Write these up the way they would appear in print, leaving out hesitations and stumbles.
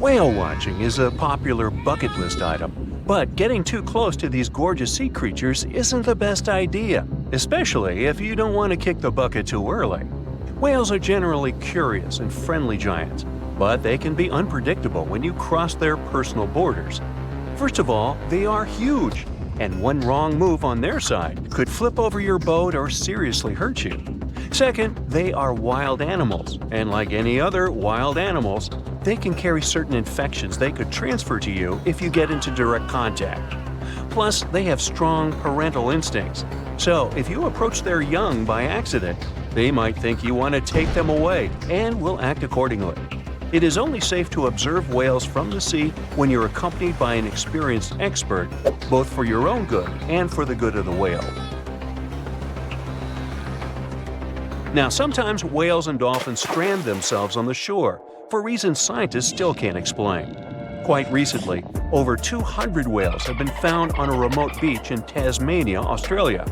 Whale watching is a popular bucket list item, but getting too close to these gorgeous sea creatures isn't the best idea, especially if you don't want to kick the bucket too early. Whales are generally curious and friendly giants, but they can be unpredictable when you cross their personal borders. First of all, they are huge, and one wrong move on their side could flip over your boat or seriously hurt you. Second, they are wild animals, and like any other wild animals, they can carry certain infections they could transfer to you if you get into direct contact. Plus, they have strong parental instincts, so if you approach their young by accident, they might think you want to take them away and will act accordingly. It is only safe to observe whales from the sea when you're accompanied by an experienced expert, both for your own good and for the good of the whale. Now, sometimes whales and dolphins strand themselves on the shore for reasons scientists still can't explain. Quite recently, over 200 whales have been found on a remote beach in Tasmania, Australia.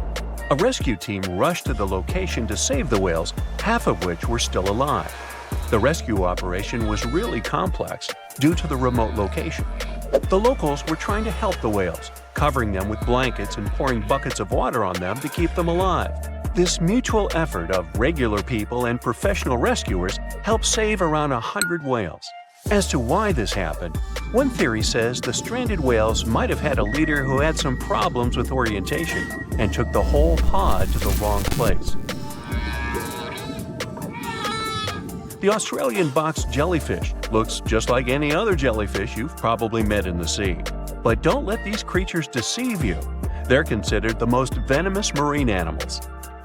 A rescue team rushed to the location to save the whales, half of which were still alive. The rescue operation was really complex due to the remote location. The locals were trying to help the whales, covering them with blankets and pouring buckets of water on them to keep them alive. This mutual effort of regular people and professional rescuers helped save around 100 whales. As to why this happened, one theory says the stranded whales might have had a leader who had some problems with orientation and took the whole pod to the wrong place. The Australian box jellyfish looks just like any other jellyfish you've probably met in the sea. But don't let these creatures deceive you. They're considered the most venomous marine animals.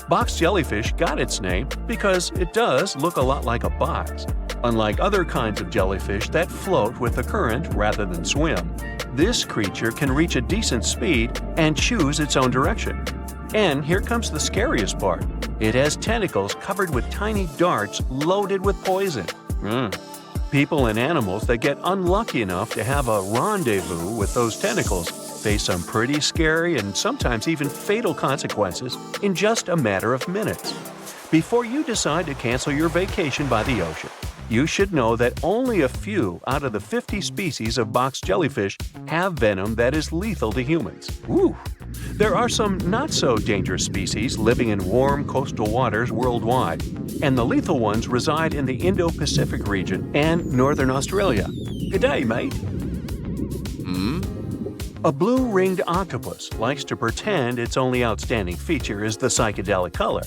Box jellyfish got its name because it does look a lot like a box. Unlike other kinds of jellyfish that float with the current rather than swim, this creature can reach a decent speed and choose its own direction. And here comes the scariest part. It has tentacles covered with tiny darts loaded with poison. People and animals that get unlucky enough to have a rendezvous with those tentacles face some pretty scary and sometimes even fatal consequences in just a matter of minutes. Before you decide to cancel your vacation by the ocean, you should know that only a few out of the 50 species of box jellyfish have venom that is lethal to humans. Woo! There are some not-so-dangerous species living in warm coastal waters worldwide, and the lethal ones reside in the Indo-Pacific region and northern Australia. Good day, mate. A blue-ringed octopus likes to pretend its only outstanding feature is the psychedelic color,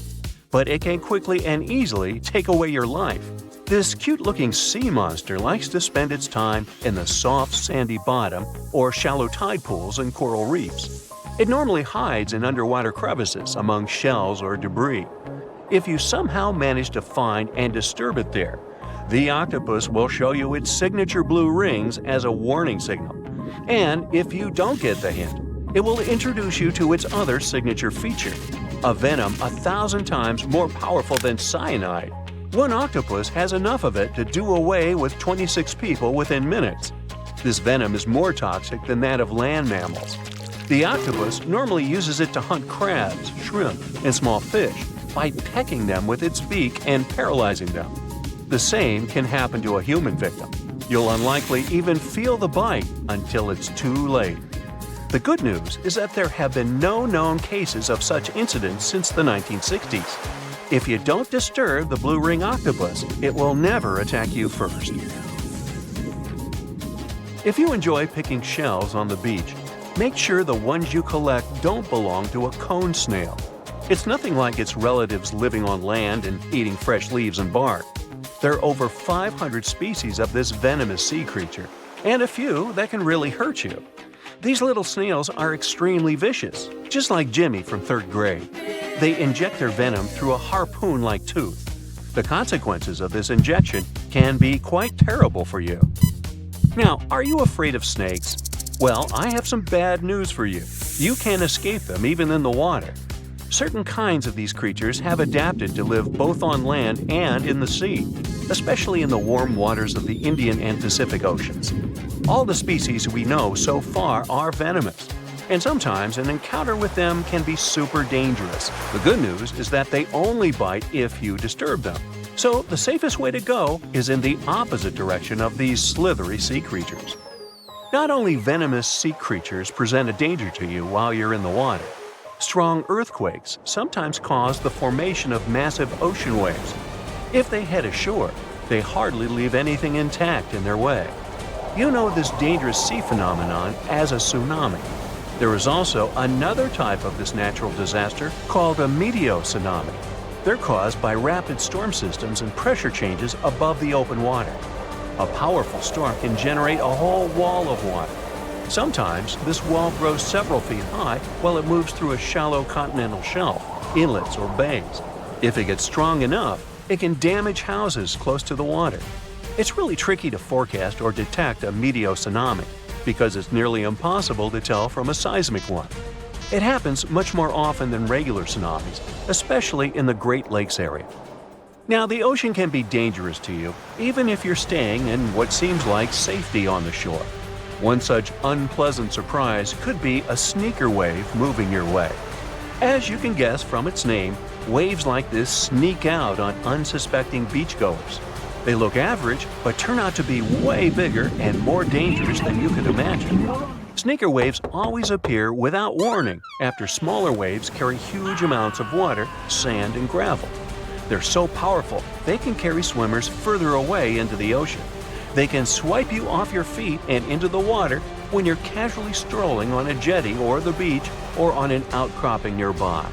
but it can quickly and easily take away your life. This cute-looking sea monster likes to spend its time in the soft, sandy bottom or shallow tide pools and coral reefs. It normally hides in underwater crevices among shells or debris. If you somehow manage to find and disturb it there, the octopus will show you its signature blue rings as a warning signal. And if you don't get the hint, it will introduce you to its other signature feature, a venom 1,000 times more powerful than cyanide. One octopus has enough of it to do away with 26 people within minutes. This venom is more toxic than that of land mammals. The octopus normally uses it to hunt crabs, shrimp, and small fish by pecking them with its beak and paralyzing them. The same can happen to a human victim. You'll unlikely even feel the bite until it's too late. The good news is that there have been no known cases of such incidents since the 1960s. If you don't disturb the blue ring octopus, it will never attack you first. If you enjoy picking shells on the beach, make sure the ones you collect don't belong to a cone snail. It's nothing like its relatives living on land and eating fresh leaves and bark. There are over 500 species of this venomous sea creature, and a few that can really hurt you. These little snails are extremely vicious, just like Jimmy from 3rd grade. They inject their venom through a harpoon-like tooth. The consequences of this injection can be quite terrible for you. Now, are you afraid of snakes? Well, I have some bad news for you. You can't escape them even in the water. Certain kinds of these creatures have adapted to live both on land and in the sea, especially in the warm waters of the Indian and Pacific Oceans. All the species we know so far are venomous, and sometimes an encounter with them can be super dangerous. The good news is that they only bite if you disturb them. So the safest way to go is in the opposite direction of these slithery sea creatures. Not only venomous sea creatures present a danger to you while you're in the water. Strong earthquakes sometimes cause the formation of massive ocean waves. If they head ashore, they hardly leave anything intact in their way. You know this dangerous sea phenomenon as a tsunami. There is also another type of this natural disaster called a meteotsunami. They're caused by rapid storm systems and pressure changes above the open water. A powerful storm can generate a whole wall of water. Sometimes this wall grows several feet high while it moves through a shallow continental shelf, inlets, or bays. If it gets strong enough, it can damage houses close to the water. It's really tricky to forecast or detect a meteotsunami because it's nearly impossible to tell from a seismic one. It happens much more often than regular tsunamis, especially in the Great Lakes area. Now, the ocean can be dangerous to you, even if you're staying in what seems like safety on the shore. One such unpleasant surprise could be a sneaker wave moving your way. As you can guess from its name, waves like this sneak out on unsuspecting beachgoers. They look average, but turn out to be way bigger and more dangerous than you could imagine. Sneaker waves always appear without warning after smaller waves carry huge amounts of water, sand, and gravel. They're so powerful, they can carry swimmers further away into the ocean. They can swipe you off your feet and into the water when you're casually strolling on a jetty or the beach or on an outcropping nearby.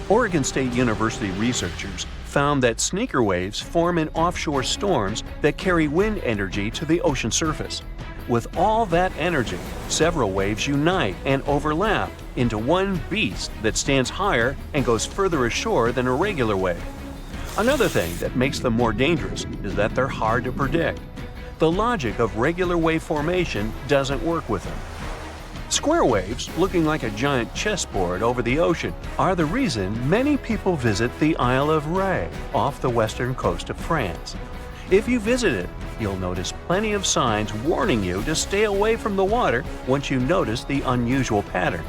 Oregon State University researchers found that sneaker waves form in offshore storms that carry wind energy to the ocean surface. With all that energy, several waves unite and overlap into one beast that stands higher and goes further ashore than a regular wave. Another thing that makes them more dangerous is that they're hard to predict. The logic of regular wave formation doesn't work with them. Square waves, looking like a giant chessboard over the ocean, are the reason many people visit the Isle of Ré off the western coast of France. If you visit it, you'll notice plenty of signs warning you to stay away from the water once you notice the unusual pattern.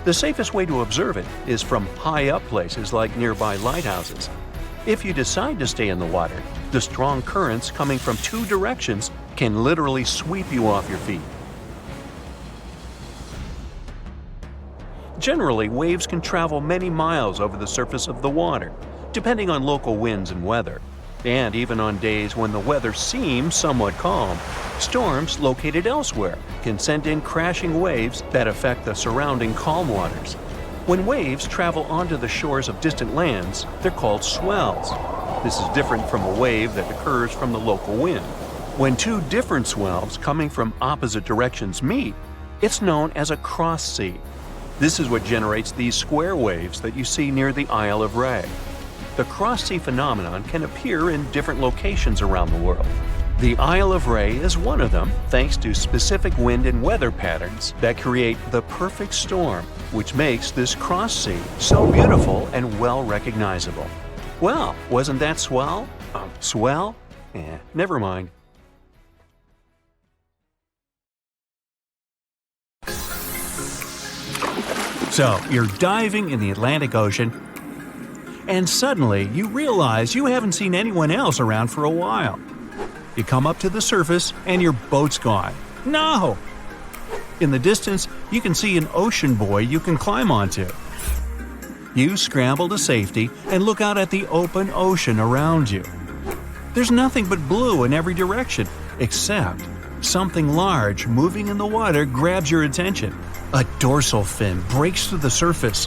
The safest way to observe it is from high up places like nearby lighthouses. If you decide to stay in the water, the strong currents coming from two directions can literally sweep you off your feet. Generally, waves can travel many miles over the surface of the water, depending on local winds and weather. And even on days when the weather seems somewhat calm, storms located elsewhere can send in crashing waves that affect the surrounding calm waters. When waves travel onto the shores of distant lands, they're called swells. This is different from a wave that occurs from the local wind. When two different swells coming from opposite directions meet, it's known as a cross sea. This is what generates these square waves that you see near the Isle of Ré. The cross-sea phenomenon can appear in different locations around the world. The Isle of Ré is one of them, thanks to specific wind and weather patterns that create the perfect storm, which makes this cross-sea so beautiful and well recognizable. Well, wasn't that swell? Swell? Never mind. So, you're diving in the Atlantic Ocean, and suddenly you realize you haven't seen anyone else around for a while. You come up to the surface and your boat's gone. No! In the distance, you can see an ocean buoy you can climb onto. You scramble to safety and look out at the open ocean around you. There's nothing but blue in every direction, except something large moving in the water grabs your attention. A dorsal fin breaks through the surface.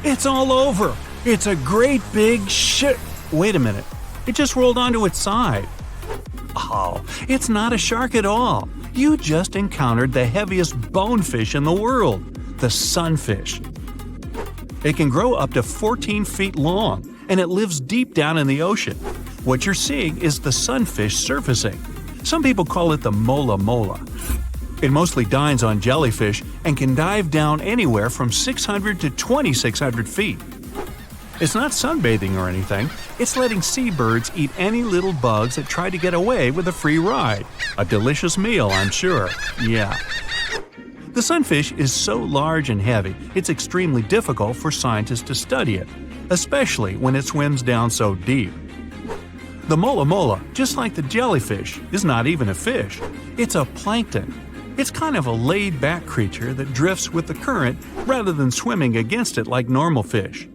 It's all over! It's a great big shit. Wait a minute. It just rolled onto its side. Oh, it's not a shark at all. You just encountered the heaviest bonefish in the world, the sunfish. It can grow up to 14 feet long, and it lives deep down in the ocean. What you're seeing is the sunfish surfacing. Some people call it the mola mola. It mostly dines on jellyfish and can dive down anywhere from 600 to 2,600 feet. It's not sunbathing or anything, it's letting seabirds eat any little bugs that try to get away with a free ride. A delicious meal, I'm sure. Yeah. The sunfish is so large and heavy, it's extremely difficult for scientists to study it, especially when it swims down so deep. The mola mola, just like the jellyfish, is not even a fish. It's a plankton. It's kind of a laid-back creature that drifts with the current rather than swimming against it like normal fish.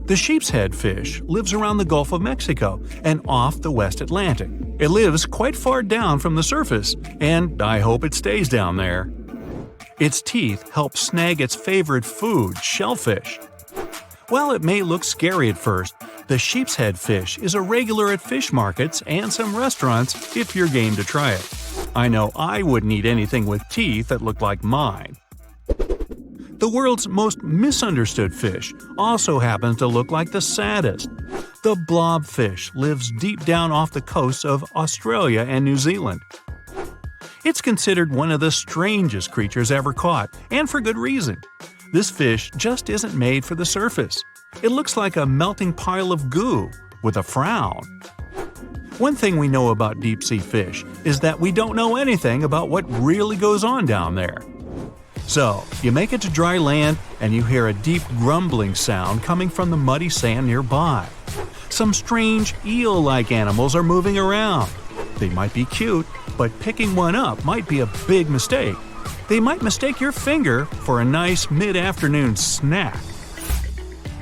The sheep's head fish lives around the Gulf of Mexico and off the West Atlantic. It lives quite far down from the surface, and I hope it stays down there. Its teeth help snag its favorite food, shellfish. While it may look scary at first, the sheep's head fish is a regular at fish markets and some restaurants if you're game to try it. I know I wouldn't eat anything with teeth that looked like mine. The world's most misunderstood fish also happens to look like the saddest. The blobfish lives deep down off the coasts of Australia and New Zealand. It's considered one of the strangest creatures ever caught, and for good reason. This fish just isn't made for the surface. It looks like a melting pile of goo, with a frown. One thing we know about deep-sea fish is that we don't know anything about what really goes on down there. So, you make it to dry land and you hear a deep grumbling sound coming from the muddy sand nearby. Some strange eel-like animals are moving around. They might be cute, but picking one up might be a big mistake. They might mistake your finger for a nice mid-afternoon snack.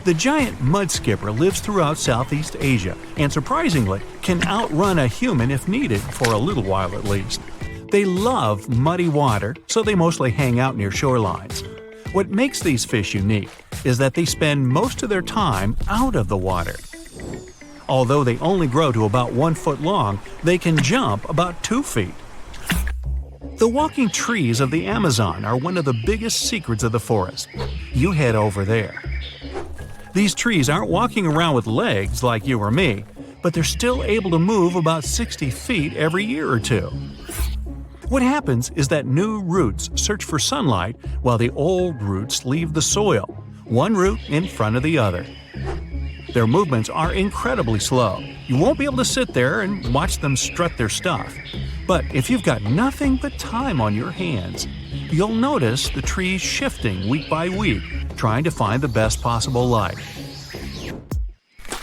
The giant mud skipper lives throughout Southeast Asia and surprisingly can outrun a human if needed for a little while at least. They love muddy water, so they mostly hang out near shorelines. What makes these fish unique is that they spend most of their time out of the water. Although they only grow to about 1 foot long, they can jump about 2 feet. The walking trees of the Amazon are one of the biggest secrets of the forest. You head over there. These trees aren't walking around with legs like you or me, but they're still able to move about 60 feet every year or two. What happens is that new roots search for sunlight while the old roots leave the soil, one root in front of the other. Their movements are incredibly slow. You won't be able to sit there and watch them strut their stuff. But if you've got nothing but time on your hands, you'll notice the trees shifting week by week, trying to find the best possible light.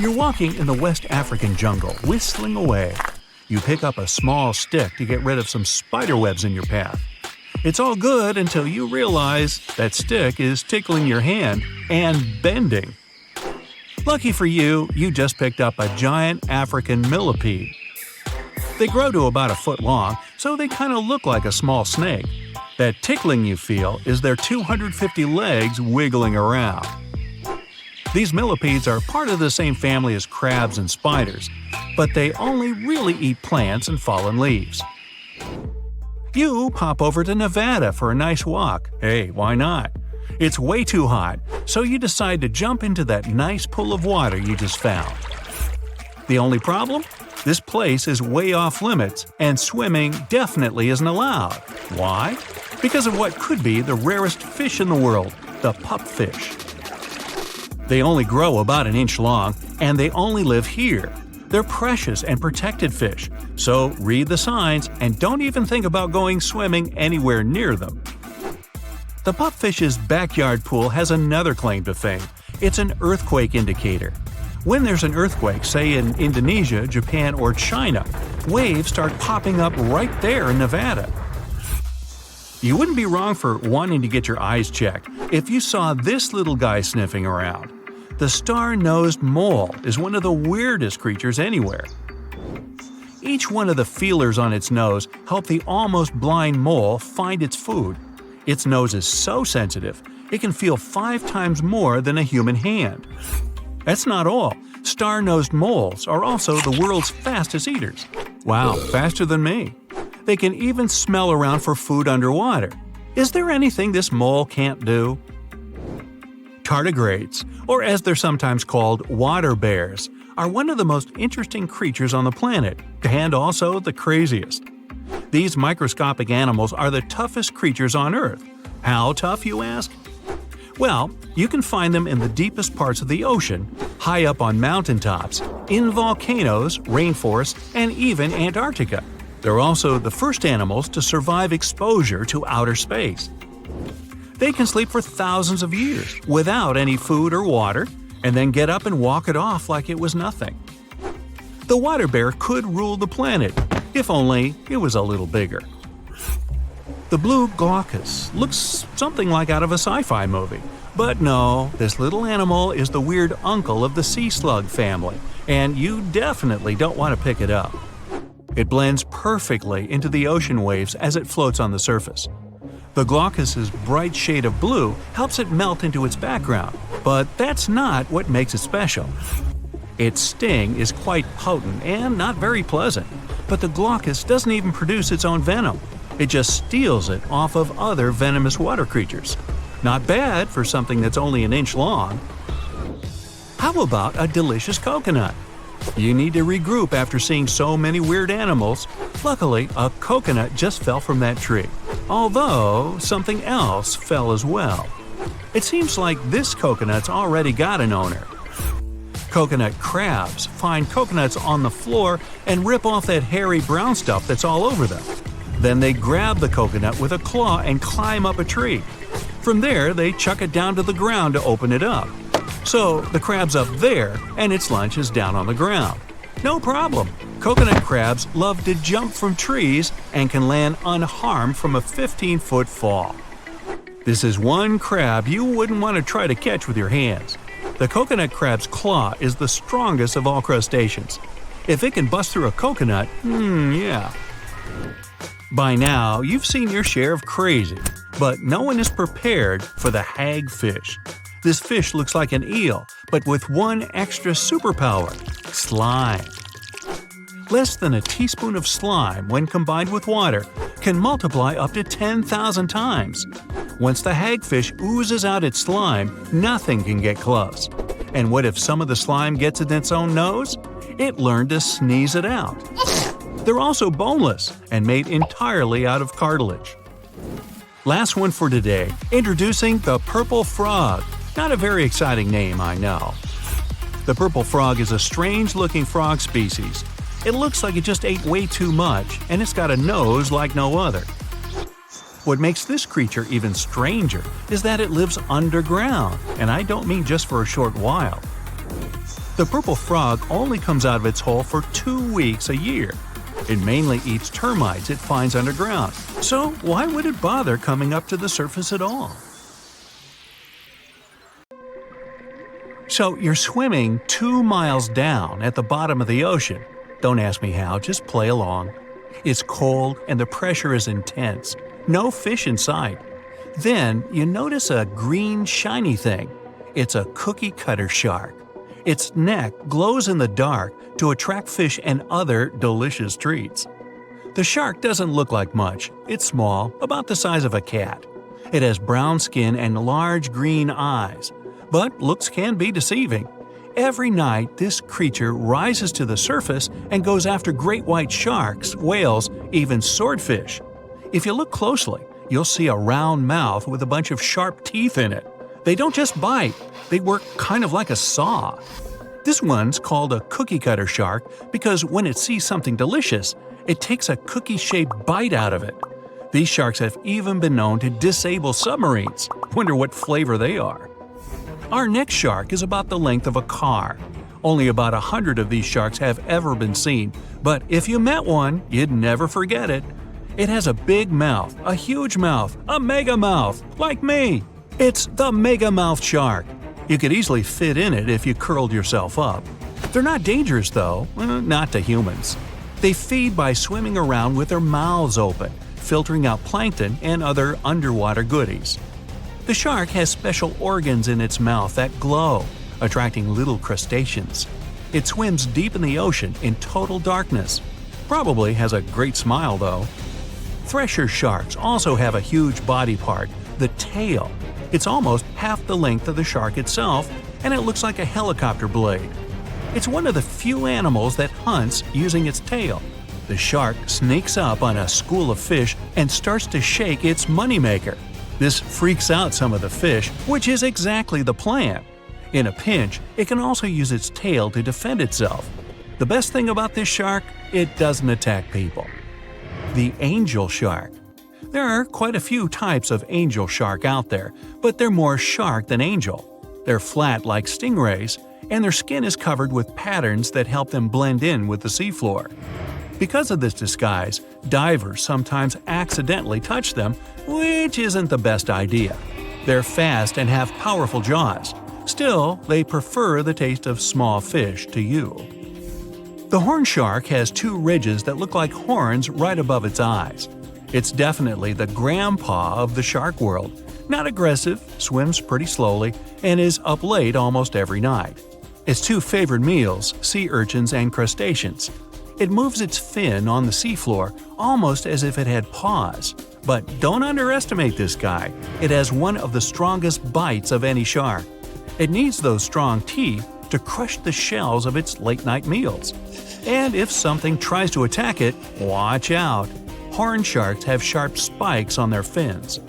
You're walking in the West African jungle, whistling away. You pick up a small stick to get rid of some spider webs in your path. It's all good until you realize that stick is tickling your hand and bending. Lucky for you, you just picked up a giant African millipede. They grow to about 1 foot long, so they kind of look like a small snake. That tickling you feel is their 250 legs wiggling around. These millipedes are part of the same family as crabs and spiders, but they only really eat plants and fallen leaves. You pop over to Nevada for a nice walk. Hey, why not? It's way too hot, so you decide to jump into that nice pool of water you just found. The only problem? This place is way off limits, and swimming definitely isn't allowed. Why? Because of what could be the rarest fish in the world, the pupfish. They only grow about 1 inch long, and they only live here. They're precious and protected fish, so read the signs and don't even think about going swimming anywhere near them. The pupfish's backyard pool has another claim to fame. It's an earthquake indicator. When there's an earthquake, say in Indonesia, Japan, or China, waves start popping up right there in Nevada. You wouldn't be wrong for wanting to get your eyes checked if you saw this little guy sniffing around. The star-nosed mole is one of the weirdest creatures anywhere. Each one of the feelers on its nose help the almost blind mole find its food. Its nose is so sensitive, it can feel 5 times more than a human hand. That's not all. Star-nosed moles are also the world's fastest eaters. Wow, faster than me. They can even smell around for food underwater. Is there anything this mole can't do? Tardigrades, or as they're sometimes called, water bears, are one of the most interesting creatures on the planet, and also the craziest. These microscopic animals are the toughest creatures on Earth. How tough, you ask? Well, you can find them in the deepest parts of the ocean, high up on mountaintops, in volcanoes, rainforests, and even Antarctica. They're also the first animals to survive exposure to outer space. They can sleep for thousands of years without any food or water, and then get up and walk it off like it was nothing. The water bear could rule the planet, if only it was a little bigger. The blue glaucus looks something like out of a sci-fi movie. But no, this little animal is the weird uncle of the sea slug family, and you definitely don't want to pick it up. It blends perfectly into the ocean waves as it floats on the surface. The glaucus's bright shade of blue helps it melt into its background, but that's not what makes it special. Its sting is quite potent and not very pleasant, but the glaucus doesn't even produce its own venom. It just steals it off of other venomous water creatures. Not bad for something that's only an inch long. How about a delicious coconut? You need to regroup after seeing so many weird animals. Luckily, a coconut just fell from that tree, although something else fell as well. It seems like this coconut's already got an owner. Coconut crabs find coconuts on the floor and rip off that hairy brown stuff that's all over them. Then they grab the coconut with a claw and climb up a tree. From there, they chuck it down to the ground to open it up. So the crab's up there and its lunch is down on the ground. No problem. Coconut crabs love to jump from trees and can land unharmed from a 15-foot fall. This is one crab you wouldn't want to try to catch with your hands. The coconut crab's claw is the strongest of all crustaceans. If it can bust through a coconut, yeah. By now, you've seen your share of crazy, but no one is prepared for the hagfish. This fish looks like an eel, but with one extra superpower: slime. Less than a teaspoon of slime, when combined with water, can multiply up to 10,000 times. Once the hagfish oozes out its slime, nothing can get close. And what if some of the slime gets in its own nose? It learned to sneeze it out. They're also boneless and made entirely out of cartilage. Last one for today, introducing the purple frog. Not a very exciting name, I know. The purple frog is a strange-looking frog species. It looks like it just ate way too much, and it's got a nose like no other. What makes this creature even stranger is that it lives underground, and I don't mean just for a short while. The purple frog only comes out of its hole for 2 weeks a year. It mainly eats termites it finds underground, so why would it bother coming up to the surface at all? So you're swimming 2 miles down at the bottom of the ocean. Don't ask me how, just play along. It's cold and the pressure is intense. No fish in sight. Then you notice a green shiny thing. It's a cookie-cutter shark. Its neck glows in the dark to attract fish and other delicious treats. The shark doesn't look like much. It's small, about the size of a cat. It has brown skin and large green eyes. But looks can be deceiving. Every night, this creature rises to the surface and goes after great white sharks, whales, even swordfish. If you look closely, you'll see a round mouth with a bunch of sharp teeth in it. They don't just bite, they work kind of like a saw. This one's called a cookie-cutter shark because when it sees something delicious, it takes a cookie-shaped bite out of it. These sharks have even been known to disable submarines. Wonder what flavor they are. Our next shark is about the length of a car. Only about 100 of these sharks have ever been seen, but if you met one, you'd never forget it. It has a big mouth, a huge mouth, a mega mouth, like me. It's the mega mouth shark. You could easily fit in it if you curled yourself up. They're not dangerous though, not to humans. They feed by swimming around with their mouths open, filtering out plankton and other underwater goodies. The shark has special organs in its mouth that glow, attracting little crustaceans. It swims deep in the ocean in total darkness. Probably has a great smile though. Thresher sharks also have a huge body part, the tail. It's almost half the length of the shark itself, and it looks like a helicopter blade. It's one of the few animals that hunts using its tail. The shark sneaks up on a school of fish and starts to shake its moneymaker. This freaks out some of the fish, which is exactly the plan. In a pinch, it can also use its tail to defend itself. The best thing about this shark, it doesn't attack people. The angel shark. There are quite a few types of angel shark out there, but they're more shark than angel. They're flat like stingrays, and their skin is covered with patterns that help them blend in with the seafloor. Because of this disguise, divers sometimes accidentally touch them, which isn't the best idea. They're fast and have powerful jaws. Still, they prefer the taste of small fish to you. The horn shark has two ridges that look like horns right above its eyes. It's definitely the grandpa of the shark world. Not aggressive, swims pretty slowly, and is up late almost every night. Its two favorite meals, sea urchins and crustaceans. It moves its fin on the seafloor almost as if it had paws. But don't underestimate this guy. It has one of the strongest bites of any shark. It needs those strong teeth to crush the shells of its late-night meals. And if something tries to attack it, watch out. Horn sharks have sharp spikes on their fins.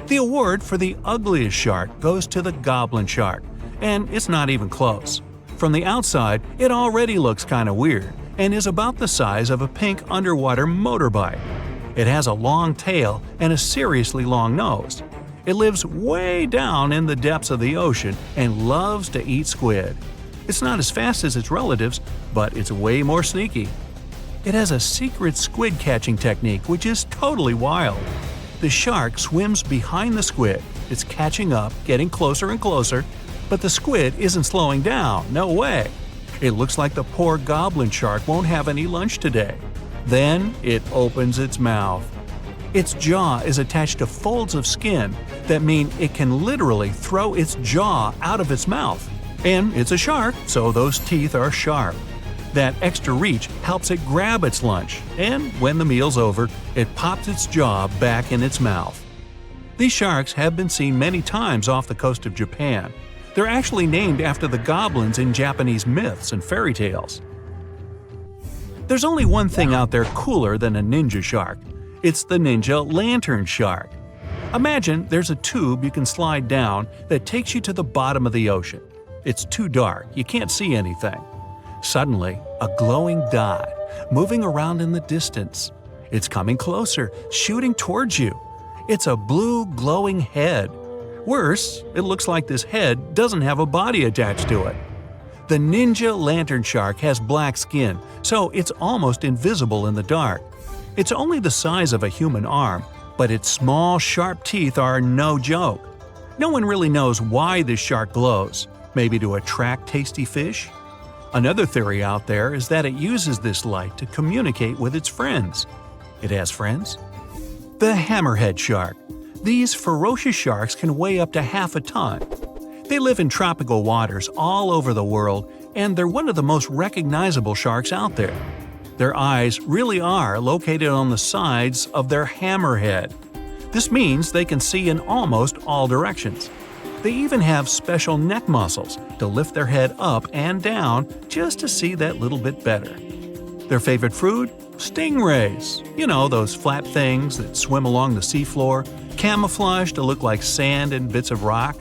The award for the ugliest shark goes to the goblin shark, and it's not even close. From the outside, it already looks kinda weird, and is about the size of a pink underwater motorbike. It has a long tail and a seriously long nose. It lives way down in the depths of the ocean and loves to eat squid. It's not as fast as its relatives, but it's way more sneaky. It has a secret squid catching technique which is totally wild. The shark swims behind the squid. It's catching up, getting closer and closer, but the squid isn't slowing down, no way. It looks like the poor goblin shark won't have any lunch today. Then it opens its mouth. Its jaw is attached to folds of skin that mean it can literally throw its jaw out of its mouth. And it's a shark, so those teeth are sharp. That extra reach helps it grab its lunch, and when the meal's over, it pops its jaw back in its mouth. These sharks have been seen many times off the coast of Japan. They're actually named after the goblins in Japanese myths and fairy tales. There's only one thing out there cooler than a ninja shark. It's the ninja lantern shark. Imagine there's a tube you can slide down that takes you to the bottom of the ocean. It's too dark, you can't see anything. Suddenly, a glowing dot, moving around in the distance. It's coming closer, shooting towards you. It's a blue glowing head. Worse, it looks like this head doesn't have a body attached to it. The ninja lantern shark has black skin, so it's almost invisible in the dark. It's only the size of a human arm, but its small, sharp teeth are no joke. No one really knows why this shark glows. Maybe to attract tasty fish? Another theory out there is that it uses this light to communicate with its friends. It has friends? The hammerhead shark. These ferocious sharks can weigh up to half a ton. They live in tropical waters all over the world, and they're one of the most recognizable sharks out there. Their eyes really are located on the sides of their hammerhead. This means they can see in almost all directions. They even have special neck muscles to lift their head up and down just to see that little bit better. Their favorite food? Stingrays. You know, those flat things that swim along the seafloor, camouflaged to look like sand and bits of rock.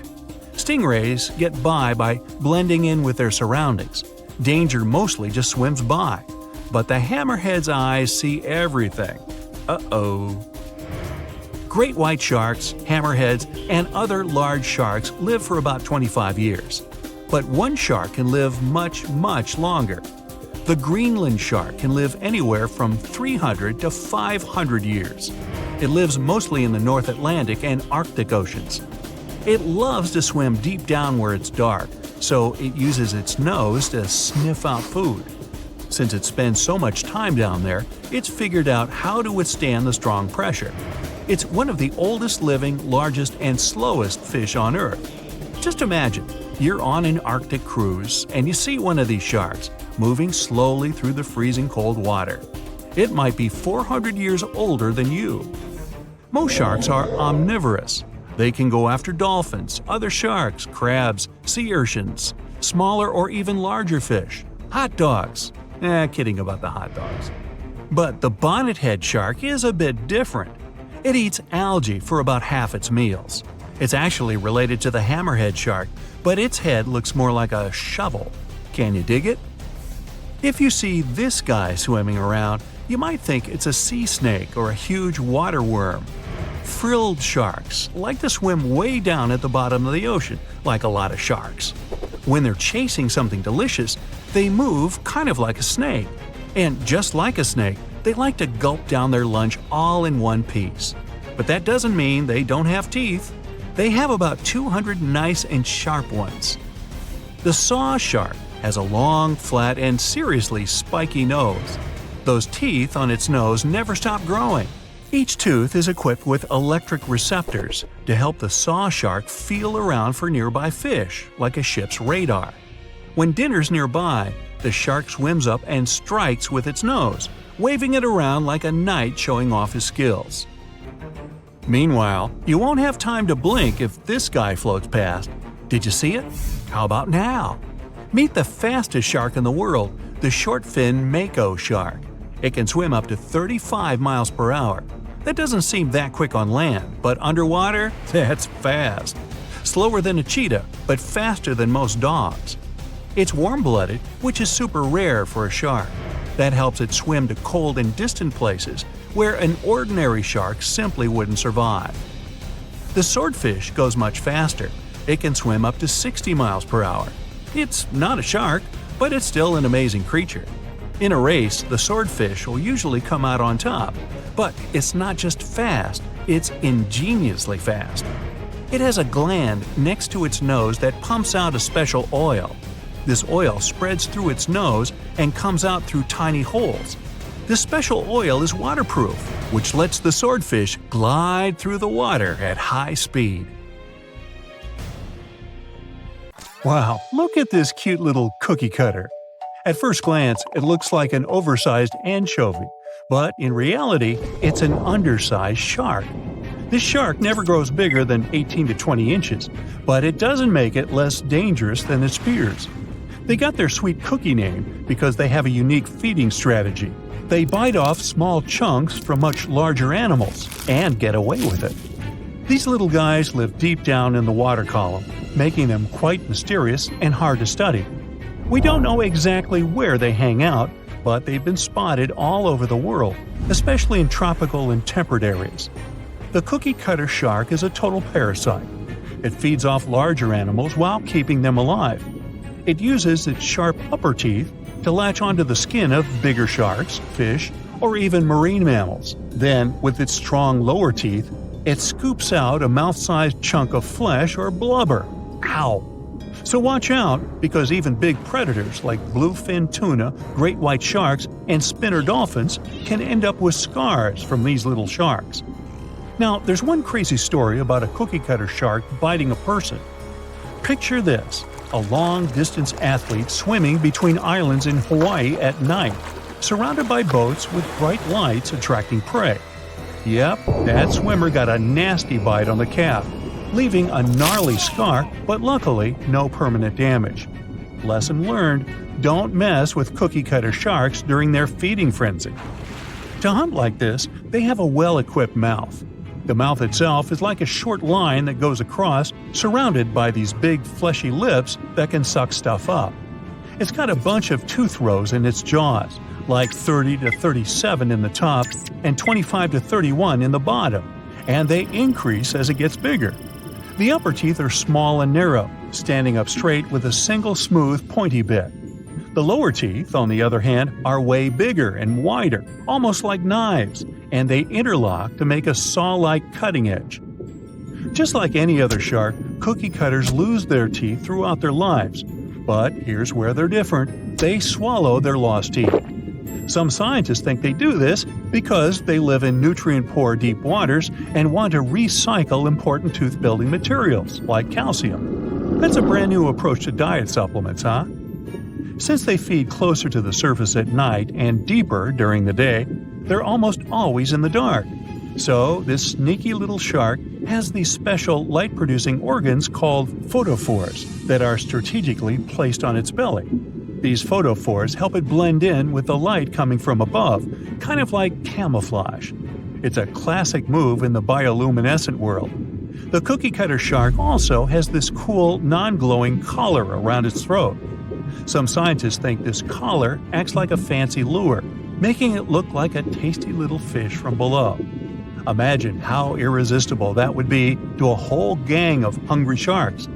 Stingrays get by blending in with their surroundings. Danger mostly just swims by. But the hammerhead's eyes see everything. Uh-oh. Great white sharks, hammerheads, and other large sharks live for about 25 years. But one shark can live much, much longer. The Greenland shark can live anywhere from 300 to 500 years. It lives mostly in the North Atlantic and Arctic Oceans. It loves to swim deep down where it's dark, so it uses its nose to sniff out food. Since it spends so much time down there, it's figured out how to withstand the strong pressure. It's one of the oldest living, largest, and slowest fish on Earth. Just imagine, you're on an Arctic cruise and you see one of these sharks moving slowly through the freezing cold water. It might be 400 years older than you. Most sharks are omnivorous. They can go after dolphins, other sharks, crabs, sea urchins, smaller or even larger fish, hot dogs. Kidding about the hot dogs. But the bonnethead shark is a bit different. It eats algae for about half its meals. It's actually related to the hammerhead shark, but its head looks more like a shovel. Can you dig it? If you see this guy swimming around, you might think it's a sea snake or a huge water worm. Frilled sharks like to swim way down at the bottom of the ocean, like a lot of sharks. When they're chasing something delicious, they move kind of like a snake. And just like a snake, they like to gulp down their lunch all in one piece. But that doesn't mean they don't have teeth. They have about 200 nice and sharp ones. The saw shark has a long, flat, and seriously spiky nose. Those teeth on its nose never stop growing. Each tooth is equipped with electric receptors to help the saw shark feel around for nearby fish, like a ship's radar. When dinner's nearby, the shark swims up and strikes with its nose, waving it around like a knight showing off his skills. Meanwhile, you won't have time to blink if this guy floats past. Did you see it? How about now? Meet the fastest shark in the world, the short-fin mako shark. It can swim up to 35 miles per hour. That doesn't seem that quick on land, but underwater, that's fast. Slower than a cheetah, but faster than most dogs. It's warm-blooded, which is super rare for a shark. That helps it swim to cold and distant places where an ordinary shark simply wouldn't survive. The swordfish goes much faster. It can swim up to 60 miles per hour. It's not a shark, but it's still an amazing creature. In a race, the swordfish will usually come out on top, but it's not just fast, it's ingeniously fast. It has a gland next to its nose that pumps out a special oil. This oil spreads through its nose and comes out through tiny holes. This special oil is waterproof, which lets the swordfish glide through the water at high speed. Wow, look at this cute little cookie cutter. At first glance, it looks like an oversized anchovy, but in reality, it's an undersized shark. This shark never grows bigger than 18 to 20 inches, but it doesn't make it less dangerous than its peers. They got their sweet cookie name because they have a unique feeding strategy. They bite off small chunks from much larger animals and get away with it. These little guys live deep down in the water column, making them quite mysterious and hard to study. We don't know exactly where they hang out, but they've been spotted all over the world, especially in tropical and temperate areas. The cookie cutter shark is a total parasite. It feeds off larger animals while keeping them alive. It uses its sharp upper teeth to latch onto the skin of bigger sharks, fish, or even marine mammals. Then, with its strong lower teeth, it scoops out a mouth-sized chunk of flesh or blubber. Ow! So watch out, because even big predators like bluefin tuna, great white sharks, and spinner dolphins can end up with scars from these little sharks. Now, there's one crazy story about a cookie cutter shark biting a person. Picture this: a long-distance athlete swimming between islands in Hawaii at night, surrounded by boats with bright lights attracting prey. Yep, that swimmer got a nasty bite on the calf, leaving a gnarly scar, but luckily no permanent damage. Lesson learned: don't mess with cookie cutter sharks during their feeding frenzy. To hunt like this, they have a well-equipped mouth. The mouth itself is like a short line that goes across, surrounded by these big fleshy lips that can suck stuff up. It's got a bunch of tooth rows in its jaws, like 30 to 37 in the top and 25 to 31 in the bottom, and they increase as it gets bigger. The upper teeth are small and narrow, standing up straight with a single smooth, pointy bit. The lower teeth, on the other hand, are way bigger and wider, almost like knives, and they interlock to make a saw-like cutting edge. Just like any other shark, cookie cutters lose their teeth throughout their lives. But here's where they're different: they swallow their lost teeth. Some scientists think they do this because they live in nutrient-poor deep waters and want to recycle important tooth-building materials, like calcium. That's a brand new approach to diet supplements, huh? Since they feed closer to the surface at night and deeper during the day, they're almost always in the dark. So, this sneaky little shark has these special light-producing organs called photophores that are strategically placed on its belly. These photophores help it blend in with the light coming from above, kind of like camouflage. It's a classic move in the bioluminescent world. The cookie cutter shark also has this cool, non-glowing collar around its throat. Some scientists think this collar acts like a fancy lure, making it look like a tasty little fish from below. Imagine how irresistible that would be to a whole gang of hungry sharks.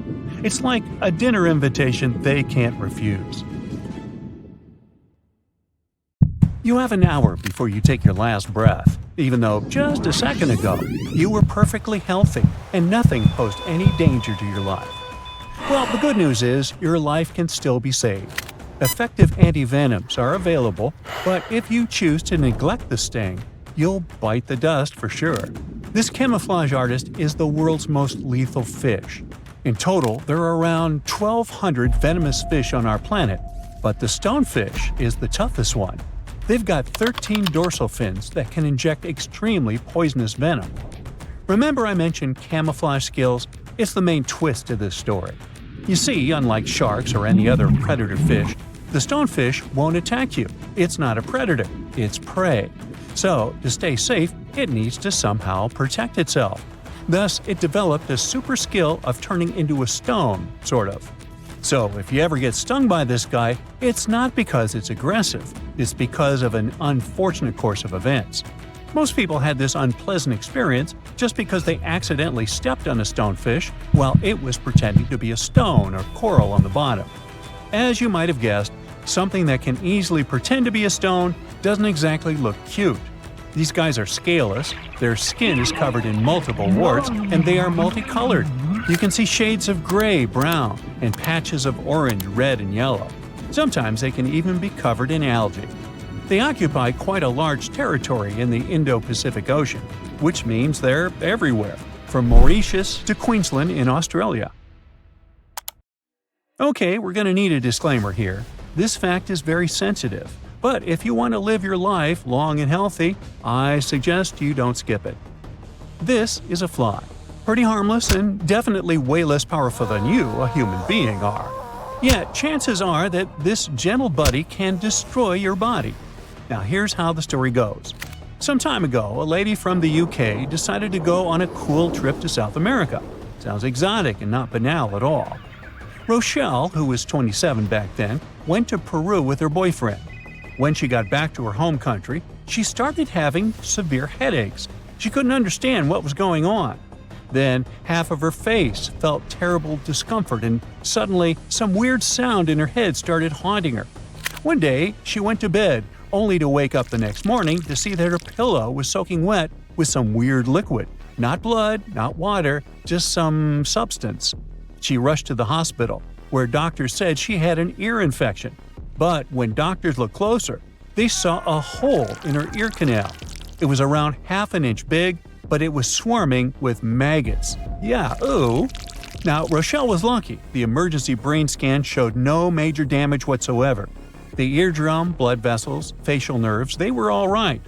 It's like a dinner invitation they can't refuse. You have an hour before you take your last breath, even though just a second ago you were perfectly healthy and nothing posed any danger to your life. Well, the good news is your life can still be saved. Effective antivenoms are available, but if you choose to neglect the sting, you'll bite the dust for sure. This camouflage artist is the world's most lethal fish. In total, there are around 1,200 venomous fish on our planet, but the stonefish is the toughest one. They've got 13 dorsal fins that can inject extremely poisonous venom. Remember I mentioned camouflage skills? It's the main twist to this story. You see, unlike sharks or any other predator fish, the stonefish won't attack you. It's not a predator, it's prey. So, to stay safe, it needs to somehow protect itself. Thus, it developed a super skill of turning into a stone, sort of. So, if you ever get stung by this guy, it's not because it's aggressive, it's because of an unfortunate course of events. Most people had this unpleasant experience just because they accidentally stepped on a stonefish while it was pretending to be a stone or coral on the bottom. As you might have guessed, something that can easily pretend to be a stone doesn't exactly look cute. These guys are scaleless, their skin is covered in multiple warts, and they are multicolored. You can see shades of gray, brown, and patches of orange, red, and yellow. Sometimes they can even be covered in algae. They occupy quite a large territory in the Indo-Pacific Ocean, which means they're everywhere, from Mauritius to Queensland in Australia. Okay, we're going to need a disclaimer here. This fact is very sensitive, but if you want to live your life long and healthy, I suggest you don't skip it. This is a fly. Pretty harmless and definitely way less powerful than you, a human being, are. Yet, chances are that this gentle buddy can destroy your body. Now here's how the story goes. Some time ago, a lady from the UK decided to go on a cool trip to South America. Sounds exotic and not banal at all. Rochelle, who was 27 back then, went to Peru with her boyfriend. When she got back to her home country, she started having severe headaches. She couldn't understand what was going on. Then, half of her face felt terrible discomfort, and suddenly, some weird sound in her head started haunting her. One day, she went to bed, only to wake up the next morning to see that her pillow was soaking wet with some weird liquid. Not blood, not water, just some substance. She rushed to the hospital, where doctors said she had an ear infection. But when doctors looked closer, they saw a hole in her ear canal. It was around half an inch big, but it was swarming with maggots. Yeah, ooh. Now, Rochelle was lucky. The emergency brain scan showed no major damage whatsoever. The eardrum, blood vessels, facial nerves, they were all right.